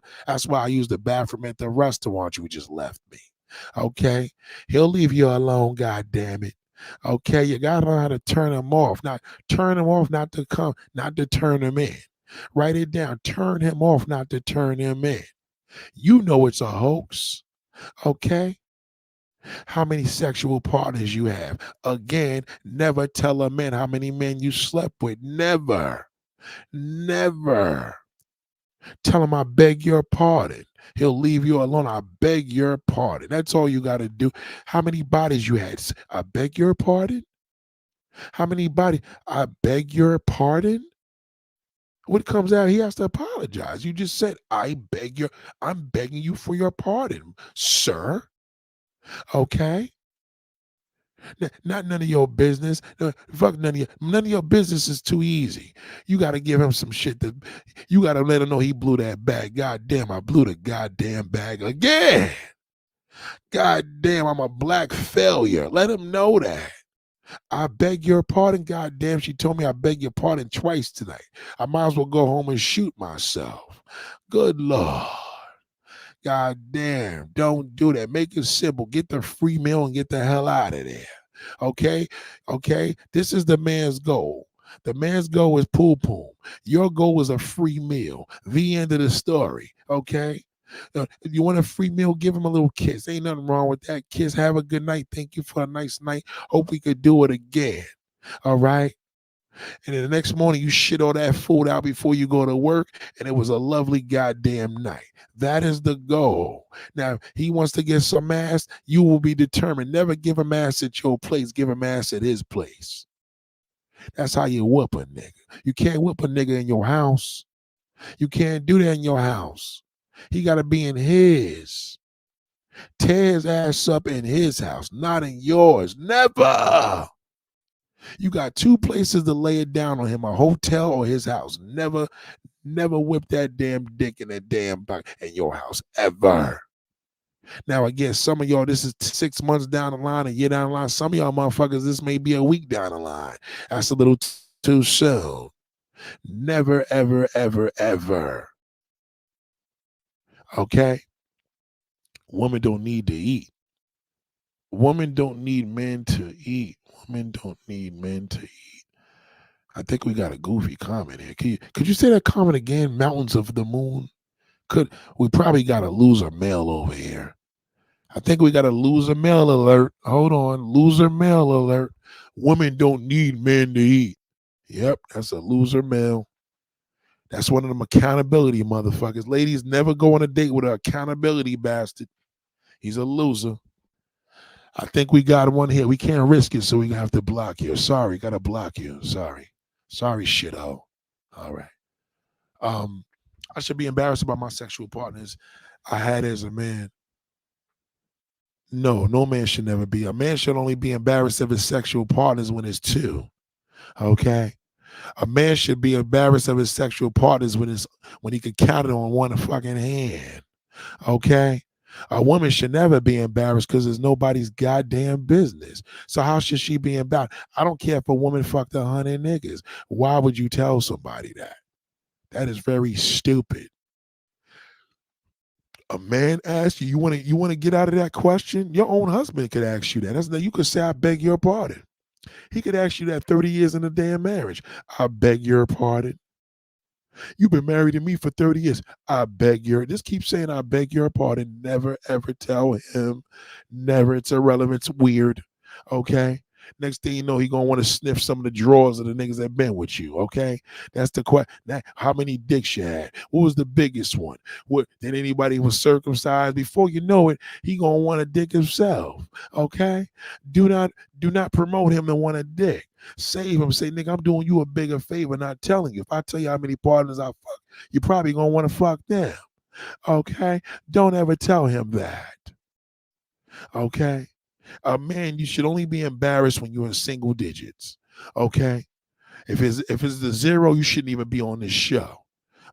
I used the bathroom at the restaurant you just left me. Okay. He'll leave you alone, god damn it. Okay, you gotta know how to turn him off. Not turn him off, not to turn him in. Write it down. Turn him off, not to turn him in. You know it's a hoax. Okay. How many sexual partners you have. Again, never tell a man how many men you slept with. Never. Never. Tell him I beg your pardon. He'll leave you alone. I beg your pardon. That's all you got to do. How many bodies you had? I beg your pardon? How many bodies? I beg your pardon? What comes out, he has to apologize. You just said, I'm begging you for your pardon, sir. Okay? Not none of your business. Fuck none of your business is too easy. You got to give him some shit that you got to let him know he blew that bag. God damn, I blew the goddamn bag again. God damn, I'm a black failure. Let him know that. I beg your pardon. God damn, she told me I beg your pardon twice tonight. I might as well go home and shoot myself. Good Lord. God damn, don't do that. Make it simple. Get the free meal and get the hell out of there. Okay? Okay? This is the man's goal. The man's goal is poo poo. Your goal is a free meal. The end of the story. Okay? If you want a free meal, give him a little kiss. Ain't nothing wrong with that. Kiss. Have a good night. Thank you for a nice night. Hope we could do it again. All right? And then the next morning, you shit all that food out before you go to work, and it was a lovely goddamn night. That is the goal. Now, he wants to get some ass, you will be determined. Never give him ass at your place, give him ass at his place. That's how you whoop a nigga. You can't whoop a nigga in your house. You can't do that in your house. He got to be in his. Tear his ass up in his house, not in yours. Never. You got two places to lay it down on him, a hotel or his house. Never whip that damn dick in that damn back in your house, ever. Now, again, some of y'all, this is 6 months down the line, a year down the line. Some of y'all motherfuckers, this may be a week down the line. That's a little too soon. Never, ever, ever, ever. Okay? Women don't need to eat. Women don't need men to eat. Women don't need men to eat. I think we got a goofy comment here. Could you say that comment again? Mountains of the moon. We probably got a loser male over here. I think we got a loser male alert. Hold on, loser male alert. Women don't need men to eat. Yep, that's a loser male. That's one of them accountability motherfuckers. Ladies, never go on a date with an accountability bastard. He's a loser. I think we got one here. We can't risk it, so we have to block you. Sorry, gotta block you. Sorry. Sorry, shithole. All right. Um, I should be embarrassed about my sexual partners I had as a man. No, no man should never be. A man should only be embarrassed of his sexual partners when it's two. Okay? A man should be embarrassed of his sexual partners when he could count it on one fucking hand. Okay? A woman should never be embarrassed because it's nobody's goddamn business. So how should she be embarrassed? I don't care if a woman fucked 100 niggas. Why would you tell somebody that? That is very stupid. A man asks you, you want to get out of that question? Your own husband could ask you that. You could say, I beg your pardon. He could ask you that 30 years in a damn marriage. I beg your pardon. You've been married to me for 30 years. I beg your, just keep saying, I beg your pardon. Never, ever tell him. Never. It's irrelevant. It's weird. Okay. Next thing you know, he gonna want to sniff some of the drawers of the niggas that been with you. Okay, that's the question. How many dicks you had? What was the biggest one? What did anybody was circumcised? Before you know it, he gonna want a dick himself. Okay, do not promote him to want a dick. Save him. Say, nigga, I'm doing you a bigger favor, not telling you. If I tell you how many partners I fuck, you probably gonna want to fuck them. Okay, don't ever tell him that. Okay. Man, you should only be embarrassed when you're in single digits. Okay. If it's the zero, you shouldn't even be on this show.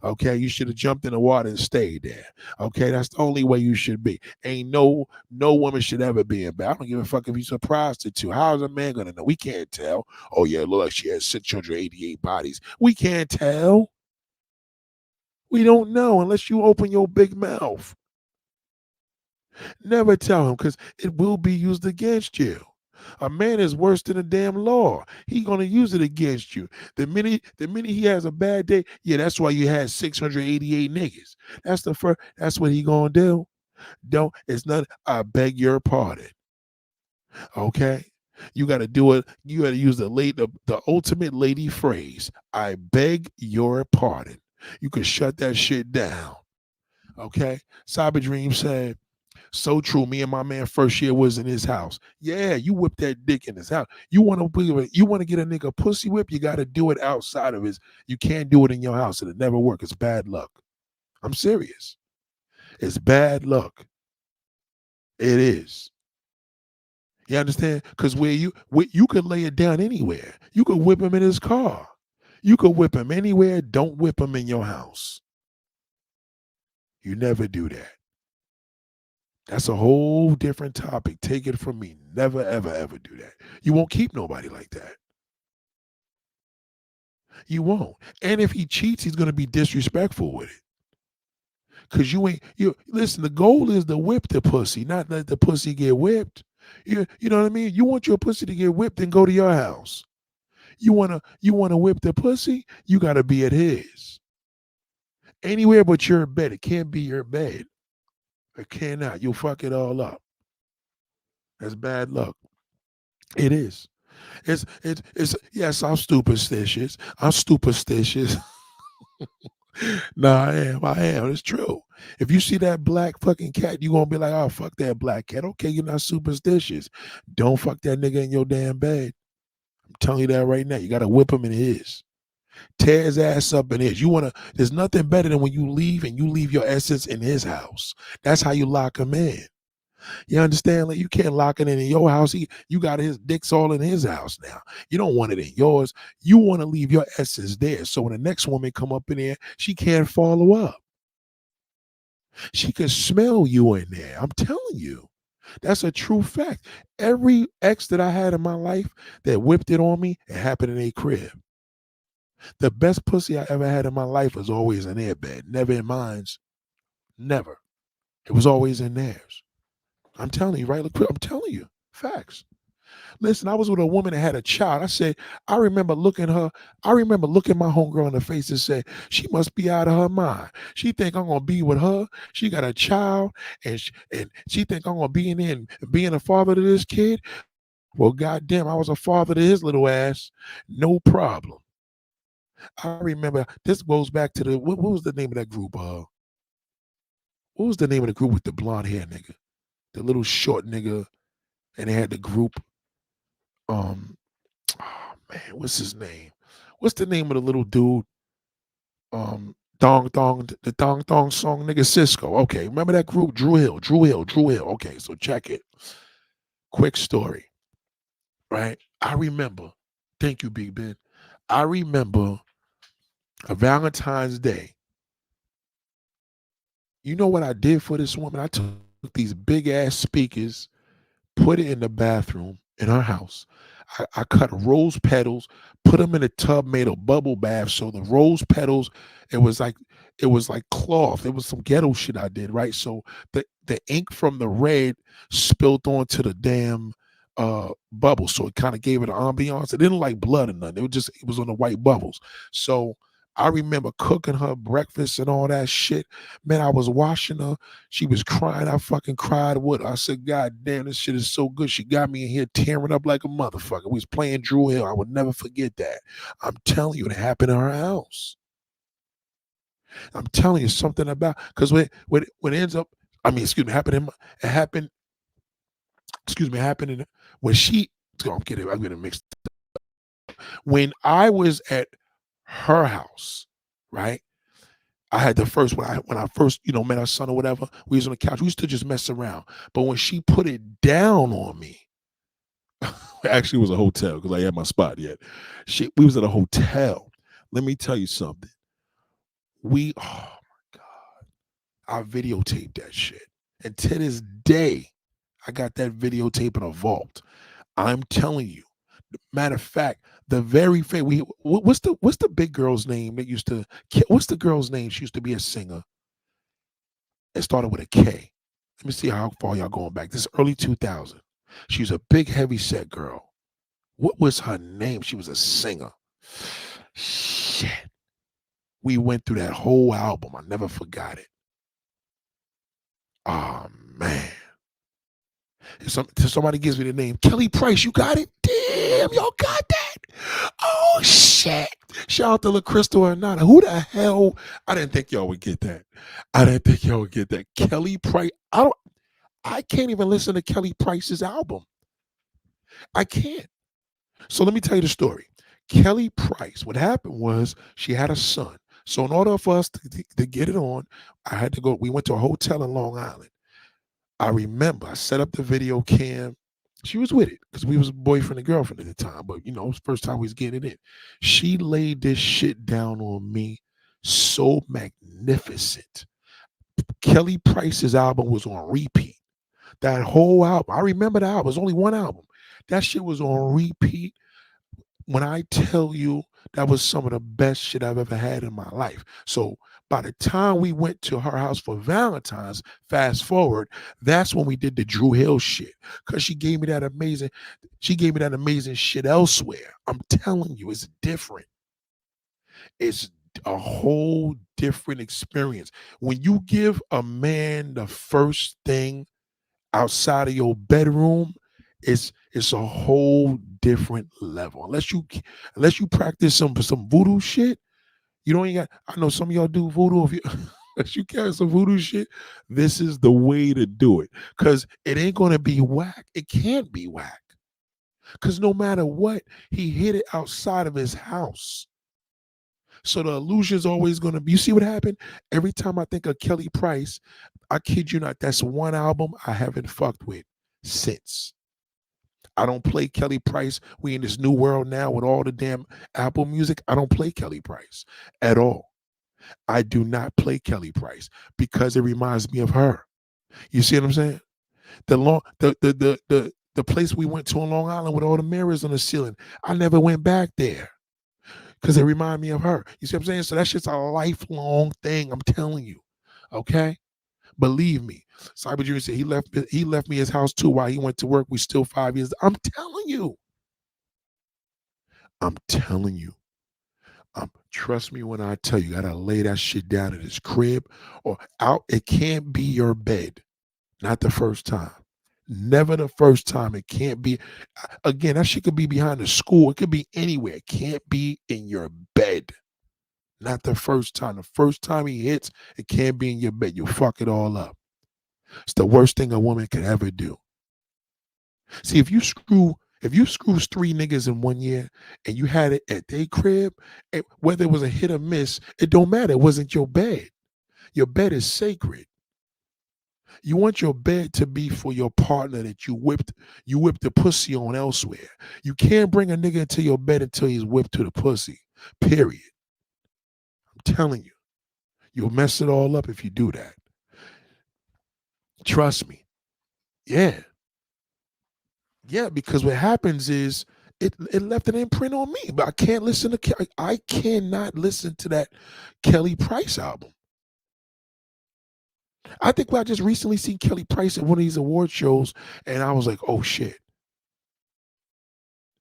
Okay, you should have jumped in the water and stayed there. Okay, that's the only way you should be. Ain't no woman should ever be embarrassed. I don't give a fuck if you're a prostitute. How is a man gonna know? We can't tell. Oh yeah, look like she has 688 bodies. We can't tell. We don't know unless you open your big mouth. Never tell him because it will be used against you. A man is worse than a damn law. He gonna use it against you. The minute he has a bad day, yeah, that's why you had 688 niggas. That's what he gonna do. Don't it's not I beg your pardon. Okay? You gotta do it. You gotta use the ultimate lady phrase. I beg your pardon. You can shut that shit down. Okay? Cyber Dream said, so true. Me and my man first year was in his house. Yeah, you whip that dick in his house. You want to get a nigga pussy whip, you got to do it outside of his. You can't do it in your house. It'll never work. It's bad luck. I'm serious. It's bad luck. It is. You understand? Because you could lay it down anywhere. You could whip him in his car. You could whip him anywhere. Don't whip him in your house. You never do that. That's a whole different topic. Take it from me. Never, ever, ever do that. You won't keep nobody like that. You won't. And if he cheats, he's going to be disrespectful with it. Because you listen, the goal is to whip the pussy, not let the pussy get whipped. You know what I mean? You want your pussy to get whipped, then go to your house. You wanna whip the pussy, you gotta be at his. Anywhere but your bed. It can't be your bed. It cannot. You'll fuck it all up. That's bad luck. It is. It's yes, I'm superstitious. I'm superstitious. No, I am. It's true. If you see that black fucking cat, you gonna be like, oh, fuck that black cat. Okay, you're not superstitious. Don't fuck that nigga in your damn bed. I'm telling you that right now. You gotta whip him in his. Tear his ass up in his. There's nothing better than when you leave and you leave your essence in his house. That's how you lock him in. You understand? Like, you can't lock it in your house. You got his dicks all in his house now. You don't want it in yours. You want to leave your essence there. So when the next woman come up in there, she can't follow up. She can smell you in there. I'm telling you. That's a true fact. Every ex that I had in my life that whipped it on me, it happened in a crib. The best pussy I ever had in my life was always in their bed, never in mine's. Never. It was always in theirs. I'm telling you, right? I'm telling you. Facts. Listen, I was with a woman that had a child. I said, I remember looking her, I remember looking my homegirl in the face and said, she must be out of her mind. She think I'm gonna be with her. She got a child, and she think I'm gonna be in there and being a father to this kid. Well, goddamn, I was a father to his little ass. No problem. I remember this goes back to the what was the name of that group? What was the name of the group with the blonde hair nigga? The little short nigga, and they had the group. Um, oh man, what's his name? What's the name of the little dude? Dong Dong, the Dong Dong song, nigga Cisco. Okay, remember that group? Drew Hill, Drew Hill, Drew Hill. Okay, so check it. Quick story, right? I remember. Thank you, Big Ben. I remember a Valentine's Day. You know what I did for this woman? I took these big ass speakers, put it in the bathroom in her house. I cut rose petals, put them in a tub, made a bubble bath. So the rose petals, it was like cloth. It was some ghetto shit I did, right? So the ink from the red spilled onto the damn bubble. So it kind of gave it an ambiance. It didn't look like blood or nothing. It was on the white bubbles. So I remember cooking her breakfast and all that shit. Man, I was washing her. She was crying. I fucking cried with her. I said, God damn, this shit is so good. She got me in here tearing up like a motherfucker. We was playing Drew Hill. I would never forget that. I'm telling you, it happened in her house. I'm telling you something about, because when it ends up, I mean, excuse me, it happened, excuse me, happened in, when she, oh, I'm kidding, I'm getting mixed. When I was at her house, right? I had the first when I first, met her son or whatever, we was on the couch. We used to just mess around. But when she put it down on me, actually it was a hotel because I had my spot yet. We was at a hotel. Let me tell you something. Oh my God, I videotaped that shit. And to this day, I got that videotape in a vault. I'm telling you. Matter of fact, the very what's the big girl's name that used to, what's the girl's name? She used to be a singer. It started with a K. Let me see how far y'all going back. This is early 2000. She was a big, heavy set girl. What was her name? She was a singer. Shit. We went through that whole album. I never forgot it. Oh, man. Somebody gives me the name Kelly Price. You got it? Damn, y'all got that? Oh, shit. Shout out to LaCrystal Hernana. Who the hell? I didn't think y'all would get that. I didn't think y'all would get that. Kelly Price. I can't even listen to Kelly Price's album. I can't. So let me tell you the story. Kelly Price, what happened was she had a son. So in order for us to get it on, I had to go. We went to a hotel in Long Island. I remember I set up the video cam. She was with it because we was boyfriend and girlfriend at the time. But it was the first time we was getting it in. She laid this shit down on me so magnificent. Kelly Price's album was on repeat. That whole album. I remember the album. It was only one album. That shit was on repeat. When I tell you that was some of the best shit I've ever had in my life. So by the time we went to her house for Valentine's, fast forward, that's when we did the Drew Hill shit. Cause she gave me that amazing shit elsewhere. I'm telling you, it's different. It's a whole different experience. When you give a man the first thing outside of your bedroom, it's a whole different level. Unless you practice some voodoo shit, you don't even got. I know some of y'all do voodoo. If you unless you carry some voodoo shit, this is the way to do it. Cause it ain't gonna be whack. It can't be whack. Cause no matter what, he hit it outside of his house. So the illusion's always gonna be. You see what happened? Every time I think of Kelly Price, I kid you not, that's one album I haven't fucked with since. I don't play Kelly Price. We in this new world now with all the damn Apple Music. I don't play Kelly Price at all. I do not play Kelly Price because it reminds me of her. You see what I'm saying? The place we went to on Long Island with all the mirrors on the ceiling. I never went back there because it reminded me of her. You see what I'm saying? So that shit's a lifelong thing. I'm telling you. Okay. Believe me. Cyber Junior said he left me his house too while he went to work. We still 5 years. I'm telling you. I'm telling you. Trust me when I tell you, gotta lay that shit down in his crib or out. It can't be your bed. Not the first time. Never the first time. It can't be. Again, that shit could be behind the school. It could be anywhere. It can't be in your bed. Not the first time. The first time he hits, it can't be in your bed. You fuck it all up. It's the worst thing a woman could ever do. See, if you screws three niggas in 1 year and you had it at their crib, whether it was a hit or miss, it don't matter. It wasn't your bed. Your bed is sacred. You want your bed to be for your partner that you whipped the pussy on elsewhere. You can't bring a nigga into your bed until he's whipped to the pussy. Period. I'm telling you. You'll mess it all up if you do that. Trust me. Yeah. Yeah, because what happens is it left an imprint on me. But I can't listen to I cannot listen to that Kelly Price album. I think I just recently seen Kelly Price at one of these award shows, and I was like, oh shit.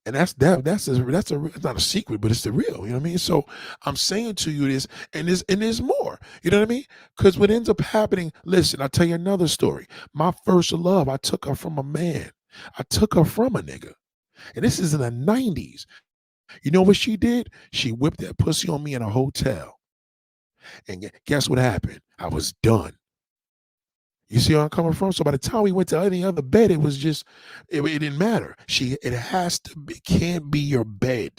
And that's it's not a secret, but it's the real. You know what I mean? So I'm saying to you this, and there's more. You know what I mean? Because what ends up happening, listen, I'll tell you another story. My first love, I took her from a man. I took her from a nigga. And this is in the 90s. You know what she did? She whipped that pussy on me in a hotel. And guess what happened? I was done. You see where I'm coming from? So by the time we went to any other bed, it was just, it didn't matter. It has to be, can't be your bed.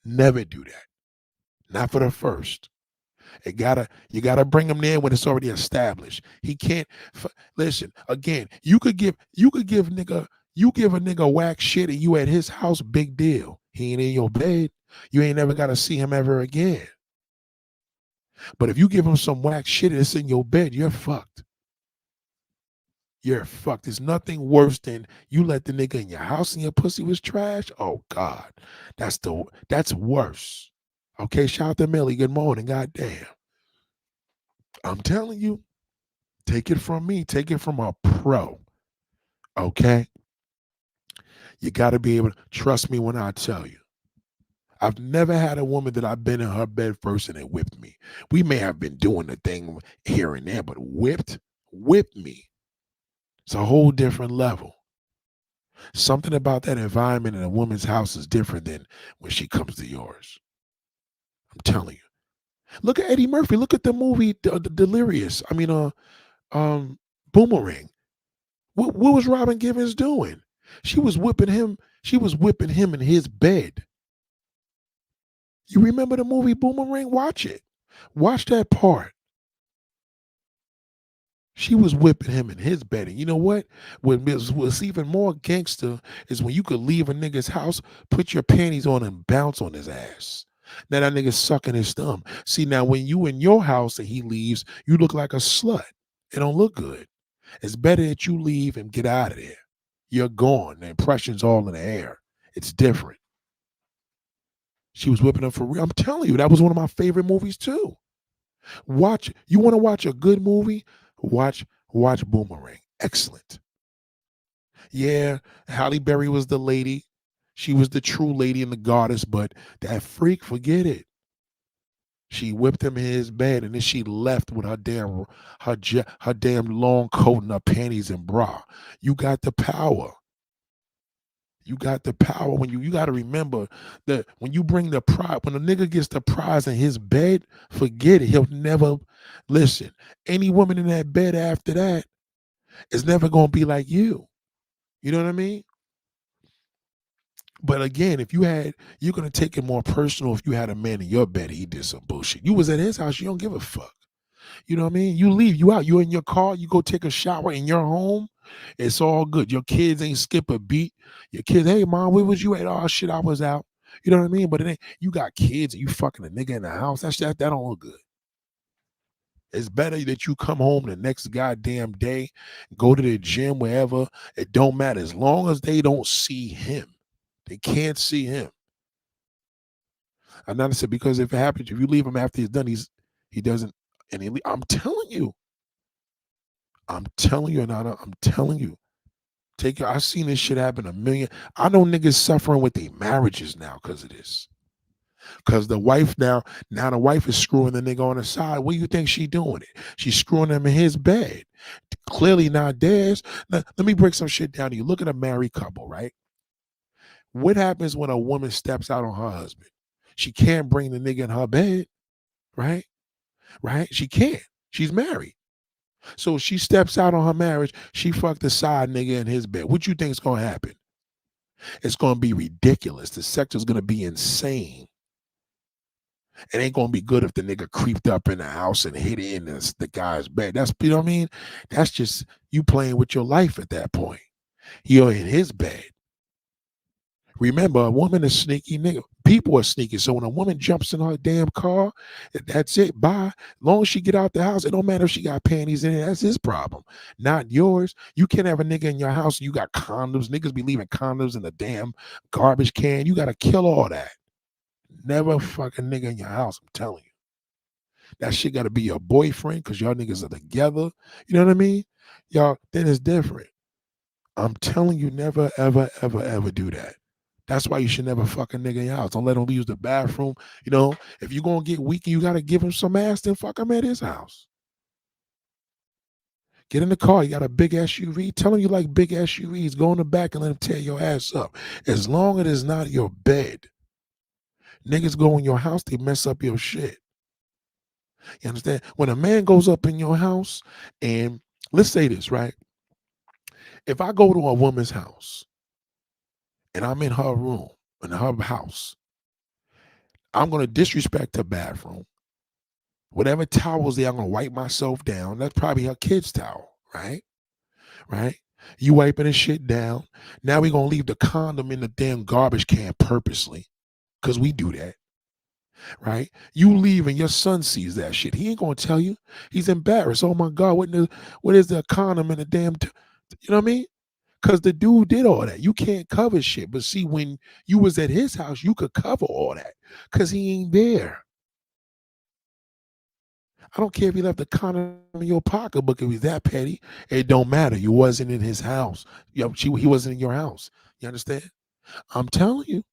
Never do that. Not for the first. You gotta bring him there when it's already established. He can't, listen, again, you give a nigga whack shit and you at his house, big deal. He ain't in your bed. You ain't never gotta see him ever again. But if you give him some whack shit and it's in your bed, you're fucked. You're fucked. There's nothing worse than you let the nigga in your house and your pussy was trash. Oh God. That's worse. Okay, shout out to Millie. Good morning. Goddamn. I'm telling you, take it from me. Take it from a pro. Okay? You gotta be able to trust me when I tell you. I've never had a woman that I've been in her bed first and it whipped me. We may have been doing the thing here and there, but whipped me. It's a whole different level. Something about that environment in a woman's house is different than when she comes to yours. I'm telling you. Look at Eddie Murphy. Look at the movie Delirious. Boomerang. What was Robin Givens doing? She was whipping him. She was whipping him in his bed. You remember the movie Boomerang? Watch it. Watch that part. She was whipping him in his bed. And you know what? What's even more gangster is when you could leave a nigga's house, put your panties on and bounce on his ass. Now that nigga's sucking his thumb. See, now when you in your house and he leaves, you look like a slut. It don't look good. It's better that you leave and get out of there. You're gone. The impression's all in the air. It's different. She was whipping him for real. I'm telling you, that was one of my favorite movies too. You want to watch a good movie? Watch Boomerang. Excellent. Yeah, Halle Berry was the lady. She was the true lady and the goddess, but that freak, forget it. She whipped him in his bed and then she left with her damn long coat and her panties and bra. You got the power. You got the power when you got to remember that when you bring the prize, when a nigga gets the prize in his bed, forget it. He'll never listen. Any woman in that bed after that is never going to be like you. You know what I mean? But again, you're going to take it more personal if you had a man in your bed and he did some bullshit. You was at his house, you don't give a fuck. You know what I mean? You leave, you out, you're in your car, you go take a shower in your home. It's all good. Your kids ain't skip a beat. Your kids, hey mom, where was you at? Oh shit, I was out. You know what I mean? But it ain't, you got kids and you fucking a nigga in the house. That don't look good. It's better that you come home the next goddamn day, go to the gym, wherever. It don't matter. As long as they don't see him. They can't see him. And I said, because if it happens, if you leave him after he's done, he doesn't, and I'm telling you. I'm telling you, Nana, I'm telling you. I've seen this shit happen a million. I know niggas suffering with their marriages now because of this. Because the wife now the wife is screwing the nigga on the side. What do you think she doing it? She's screwing him in his bed. Clearly not theirs. Now, let me break some shit down to you. Look at a married couple, right? What happens when a woman steps out on her husband? She can't bring the nigga in her bed, right? Right? She can't. She's married. So she steps out on her marriage. She fucked the side nigga in his bed. What you think is gonna happen? It's gonna be ridiculous. The sex is gonna be insane. It ain't gonna be good if the nigga creeped up in the house and hit it in the guy's bed. That's, you know what I mean? That's just you playing with your life at that point. You're in his bed. Remember, a woman is sneaky, nigga. People are sneaky. So when a woman jumps in her damn car, that's it. Bye. As long as she get out the house, it don't matter if she got panties in it. That's his problem, not yours. You can't have a nigga in your house and you got condoms. Niggas be leaving condoms in the damn garbage can. You gotta kill all that. Never fuck a nigga in your house. I'm telling you. That shit gotta be your boyfriend because y'all niggas are together. You know what I mean? Y'all, then it's different. I'm telling you, never, ever, ever, ever do that. That's why you should never fuck a nigga in your house. Don't let him use the bathroom. You know, if you're gonna get weak and you gotta give him some ass, then fuck him at his house. Get in the car. You got a big SUV. Tell him you like big SUVs. Go in the back and let him tear your ass up. As long as it's not your bed. Niggas go in your house, they mess up your shit. You understand? When a man goes up in your house, and let's say this, right? If I go to a woman's house and I'm in her room, in her house, I'm gonna disrespect her bathroom. Whatever towel's there, I'm gonna wipe myself down. That's probably her kid's towel, right? Right? You wiping this shit down. Now we gonna leave the condom in the damn garbage can purposely. Cause we do that. Right? You leave and your son sees that shit. He ain't gonna tell you. He's embarrassed. Oh my God, what is the condom in the damn you know what I mean? Cause the dude did all that. You can't cover shit. But see, when you was at his house, you could cover all that. Cause he ain't there. I don't care if he left the condom in your pocketbook. If he's that petty, it don't matter. You wasn't in his house. He wasn't in your house. You understand? I'm telling you,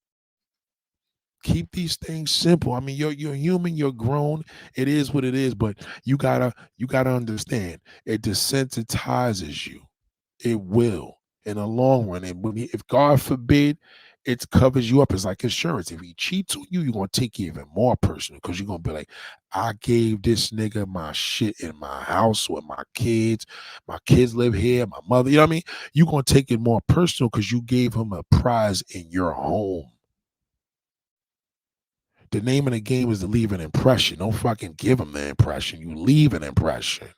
keep these things simple. I mean, you're human. You're grown. It is what it is. But you gotta understand. It desensitizes you. It will in the long run. And if God forbid, it covers you up. It's like insurance. If he cheats on you, you're gonna take it even more personal because you're gonna be like, I gave this nigga my shit in my house with my kids. My kids live here. My mother. You know what I mean? You're gonna take it more personal because you gave him a prize in your home. The name of the game is to leave an impression. Don't fucking give him the impression. You leave an impression.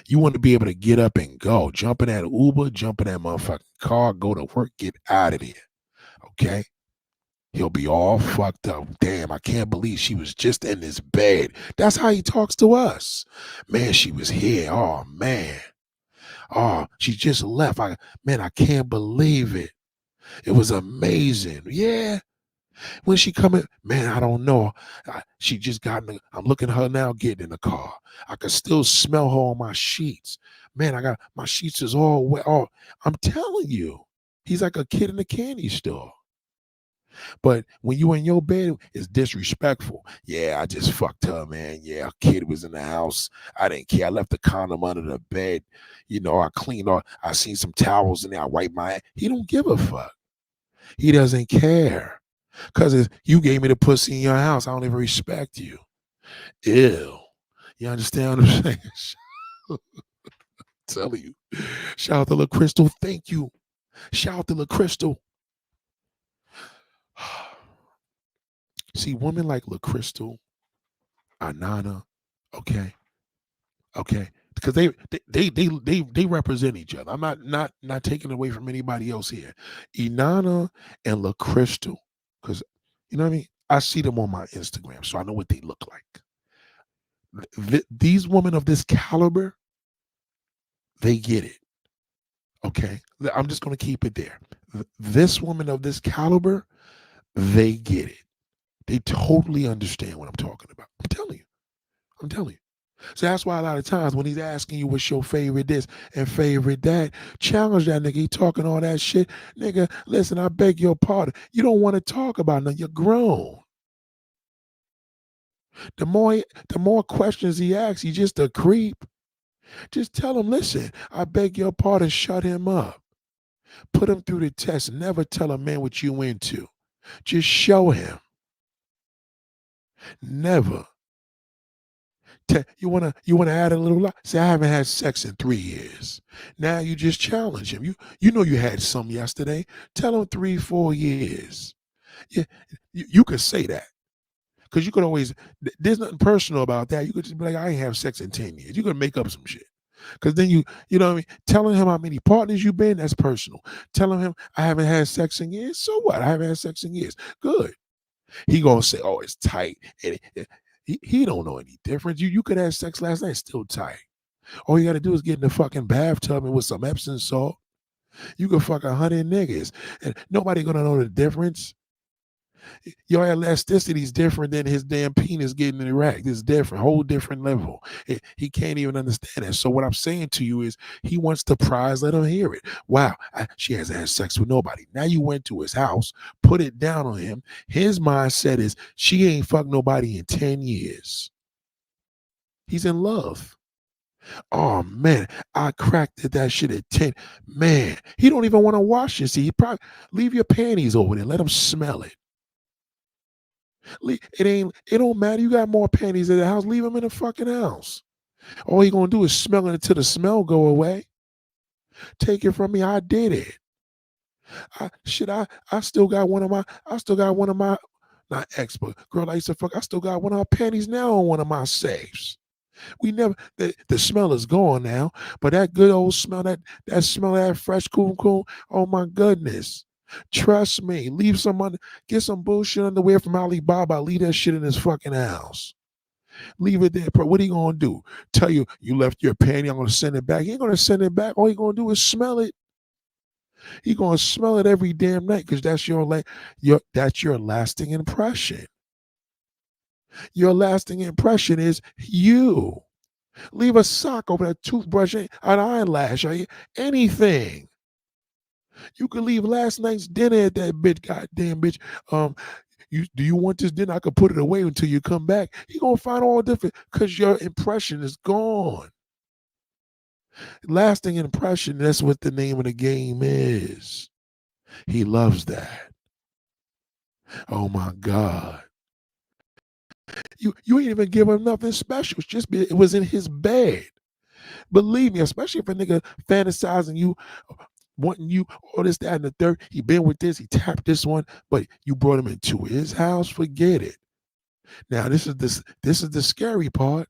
You want to be able to get up and go. Jump in that Uber, jump in that motherfucking car, go to work, get out of there. Okay? He'll be all fucked up. Damn, I can't believe she was just in this bed. That's how he talks to us. Man, she was here. Oh, man. Oh, she just left. Man, I can't believe it. It was amazing. Yeah. When she coming, man, I don't know. She just got in I'm looking at her now getting in the car. I can still smell her on my sheets. Man, I got my sheets is all wet. Oh, I'm telling you, he's like a kid in a candy store. But when you in your bed, it's disrespectful. Yeah, I just fucked her, man. Yeah, a kid was in the house. I didn't care. I left the condom under the bed. You know, I cleaned off. I seen some towels in there. I wiped my ass. He don't give a fuck. He doesn't care. Because you gave me the pussy in your house. I don't even respect you. Ew. You understand what I'm saying? Telling you. Shout out to La Crystal. Thank you. Shout out to La Crystal. See, women like La Crystal, Anana, okay, okay, because they represent each other. I'm not taking away from anybody else here. Inanna and La Crystal, because you know what I mean. I see them on my Instagram, so I know what they look like. These women of this caliber, they get it. Okay, I'm just gonna keep it there. This woman of this caliber, they get it. They totally understand what I'm talking about. I'm telling you. I'm telling you. So that's why a lot of times when he's asking you what's your favorite this and favorite that, challenge that nigga. He talking all that shit. Nigga, listen, I beg your pardon. You don't want to talk about nothing. You're grown. The more questions he asks, he's just a creep. Just tell him, listen, I beg your pardon, shut him up. Put him through the test. Never tell a man what you into. Just show him. Never. You wanna add a little lot? Say I haven't had sex in 3 years. Now you just challenge him. You know you had some yesterday. Tell him 3, 4 years. Yeah, you could say that. Because you could always there's nothing personal about that. You could just be like, I ain't have sex in 10 years. You could make up some shit. Because then you know what I mean? Telling him how many partners you've been, that's personal. Telling him I haven't had sex in years, so what? I haven't had sex in years. Good. He gonna say, oh, it's tight. He don't know any difference. You could have sex last night, still tight. All you gotta do is get in the fucking bathtub and with some Epsom salt. You can fuck 100 niggas. And nobody gonna know the difference. Your elasticity is different than his damn penis getting erect. It's different, whole different level. He can't even understand that. So what I'm saying to you is he wants the prize. Let him hear it. Wow, she hasn't had sex with nobody. Now you went to his house, put it down on him. His mindset is she ain't fucked nobody in 10 years. He's in love. Oh man, I cracked that shit at 10. Man, he don't even want to wash it. See, he probably leave your panties over there. Let him smell it. It don't matter. You got more panties in the house. Leave them in the fucking house. All he gonna do is smell it until the smell go away. Take it from me. I did it. I still got one of my not ex, but girl I used to fuck. I still got one of her panties now on one of my safes. We never the smell is gone now, but that good old smell, that smell of that fresh cool. Oh my goodness. Trust me. Get some bullshit underwear from Alibaba. Leave that shit in his fucking house. Leave it there. What are you gonna do? Tell you left your panty, I'm gonna send it back. He ain't gonna send it back. All he gonna do is smell it. He gonna smell it every damn night because that's your lasting impression. Your lasting impression is you. Leave a sock over that toothbrush, an eyelash, anything. You could leave last night's dinner at that bitch, goddamn bitch. Do you want this dinner? I could put it away until you come back. He gonna find all different because your impression is gone. Lasting impression, that's what the name of the game is. He loves that. Oh my God. You ain't even give him nothing special. It was in his bed. Believe me, especially if a nigga fantasizing you, wanting you, all this, that, and the third. He been with this, he tapped this one, but you brought him into his house. Forget it. Now this is the scary part.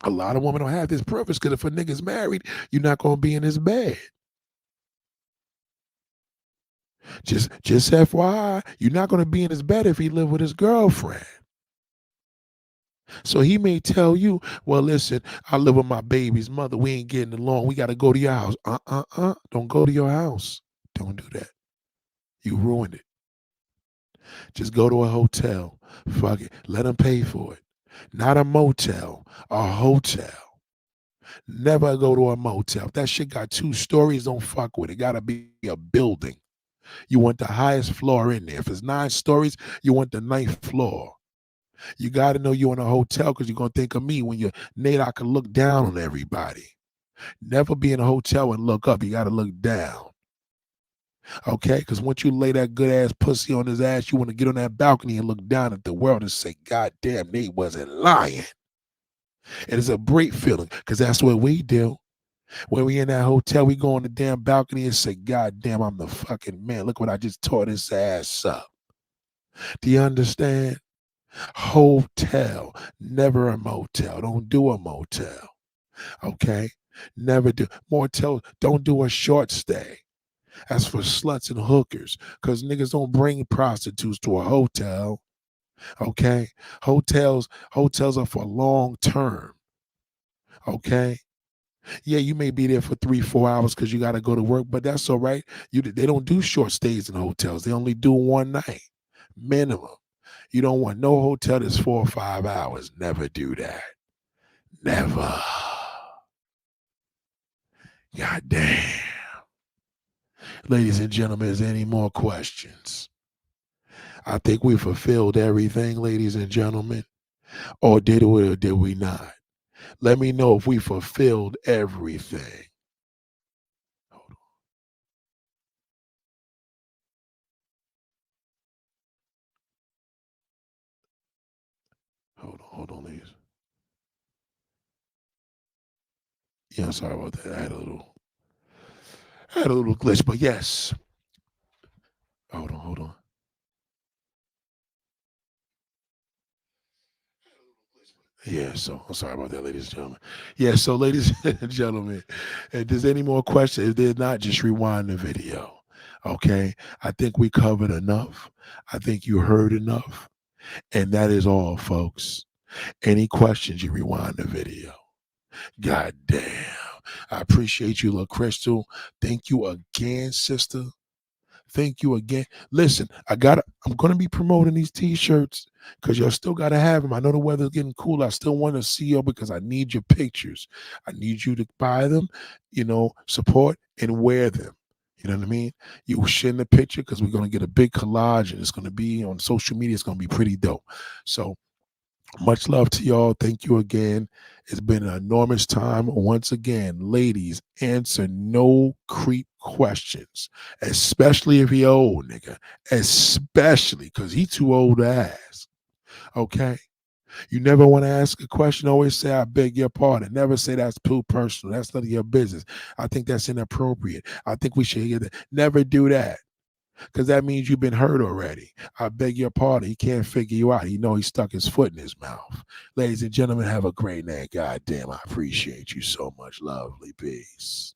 A lot of women don't have this privilege because if a nigga's married, you're not gonna be in his bed. Just FYI, you're not gonna be in his bed if he live with his girlfriend. So he may tell you, well, listen, I live with my baby's mother. We ain't getting along. We got to go to your house. Don't go to your house. Don't do that. You ruined it. Just go to a hotel. Fuck it. Let him pay for it. Not a motel, a hotel. Never go to a motel. If that shit got 2 stories, don't fuck with it. Got to be a building. You want the highest floor in there. If it's 9 stories, you want the 9th floor. You got to know you're in a hotel because you're going to think of me when you're Nate. I can look down on everybody. Never be in a hotel and look up. You got to look down. Okay? Because once you lay that good ass pussy on his ass, you want to get on that balcony and look down at the world and say, God damn, Nate wasn't lying. And it's a great feeling because that's what we do. When we in that hotel, we go on the damn balcony and say, God damn, I'm the fucking man. Look what I just tore this ass up. Do you understand? Hotel, never a motel. Don't do a motel. Okay? Never do. Motel, don't do a short stay. That's for sluts and hookers. Because niggas don't bring prostitutes to a hotel. Okay? Hotels are for long term. Okay? Yeah, you may be there for 3-4 hours because you got to go to work, but that's all right. They don't do short stays in hotels. They only do one night minimum. You don't want no hotel that's 4 or 5 hours. Never do that. Never. God damn. Ladies and gentlemen, is there any more questions? I think we fulfilled everything, ladies and gentlemen. Or did we or did we not? Let me know if we fulfilled everything. Hold on, ladies. Yeah, sorry about that. I had a little glitch, but yes. Hold on. Yeah, so I'm sorry about that, ladies and gentlemen. Yeah, so ladies and gentlemen, if there's any more questions, if there's not, just rewind the video. Okay. I think we covered enough. I think you heard enough. And that is all, folks. Any questions, you rewind the video. God damn. I appreciate you, little Crystal. Thank you again, sister. Thank you again. Listen, I'm gonna be promoting these t-shirts because y'all still gotta have them. I know the weather's getting cool. I still want to see y'all because I need your pictures. I need you to buy them, support and wear them. You know what I mean? You share the picture because we're gonna get a big collage and it's gonna be on social media. It's gonna be pretty dope. So much love to y'all. Thank you again. It's been an enormous time. Once again, ladies, answer no creep questions, especially if he old, nigga. Especially because he too old to ask. Okay? You never want to ask a question. Always say, I beg your pardon. Never say that's too personal. That's none of your business. I think that's inappropriate. I think we should hear that. Never do that because that means you've been hurt already. I beg your pardon. He can't figure you out. He know he stuck his foot in his mouth. Ladies and gentlemen, have a great night. God damn, I appreciate you so much. Lovely. Peace.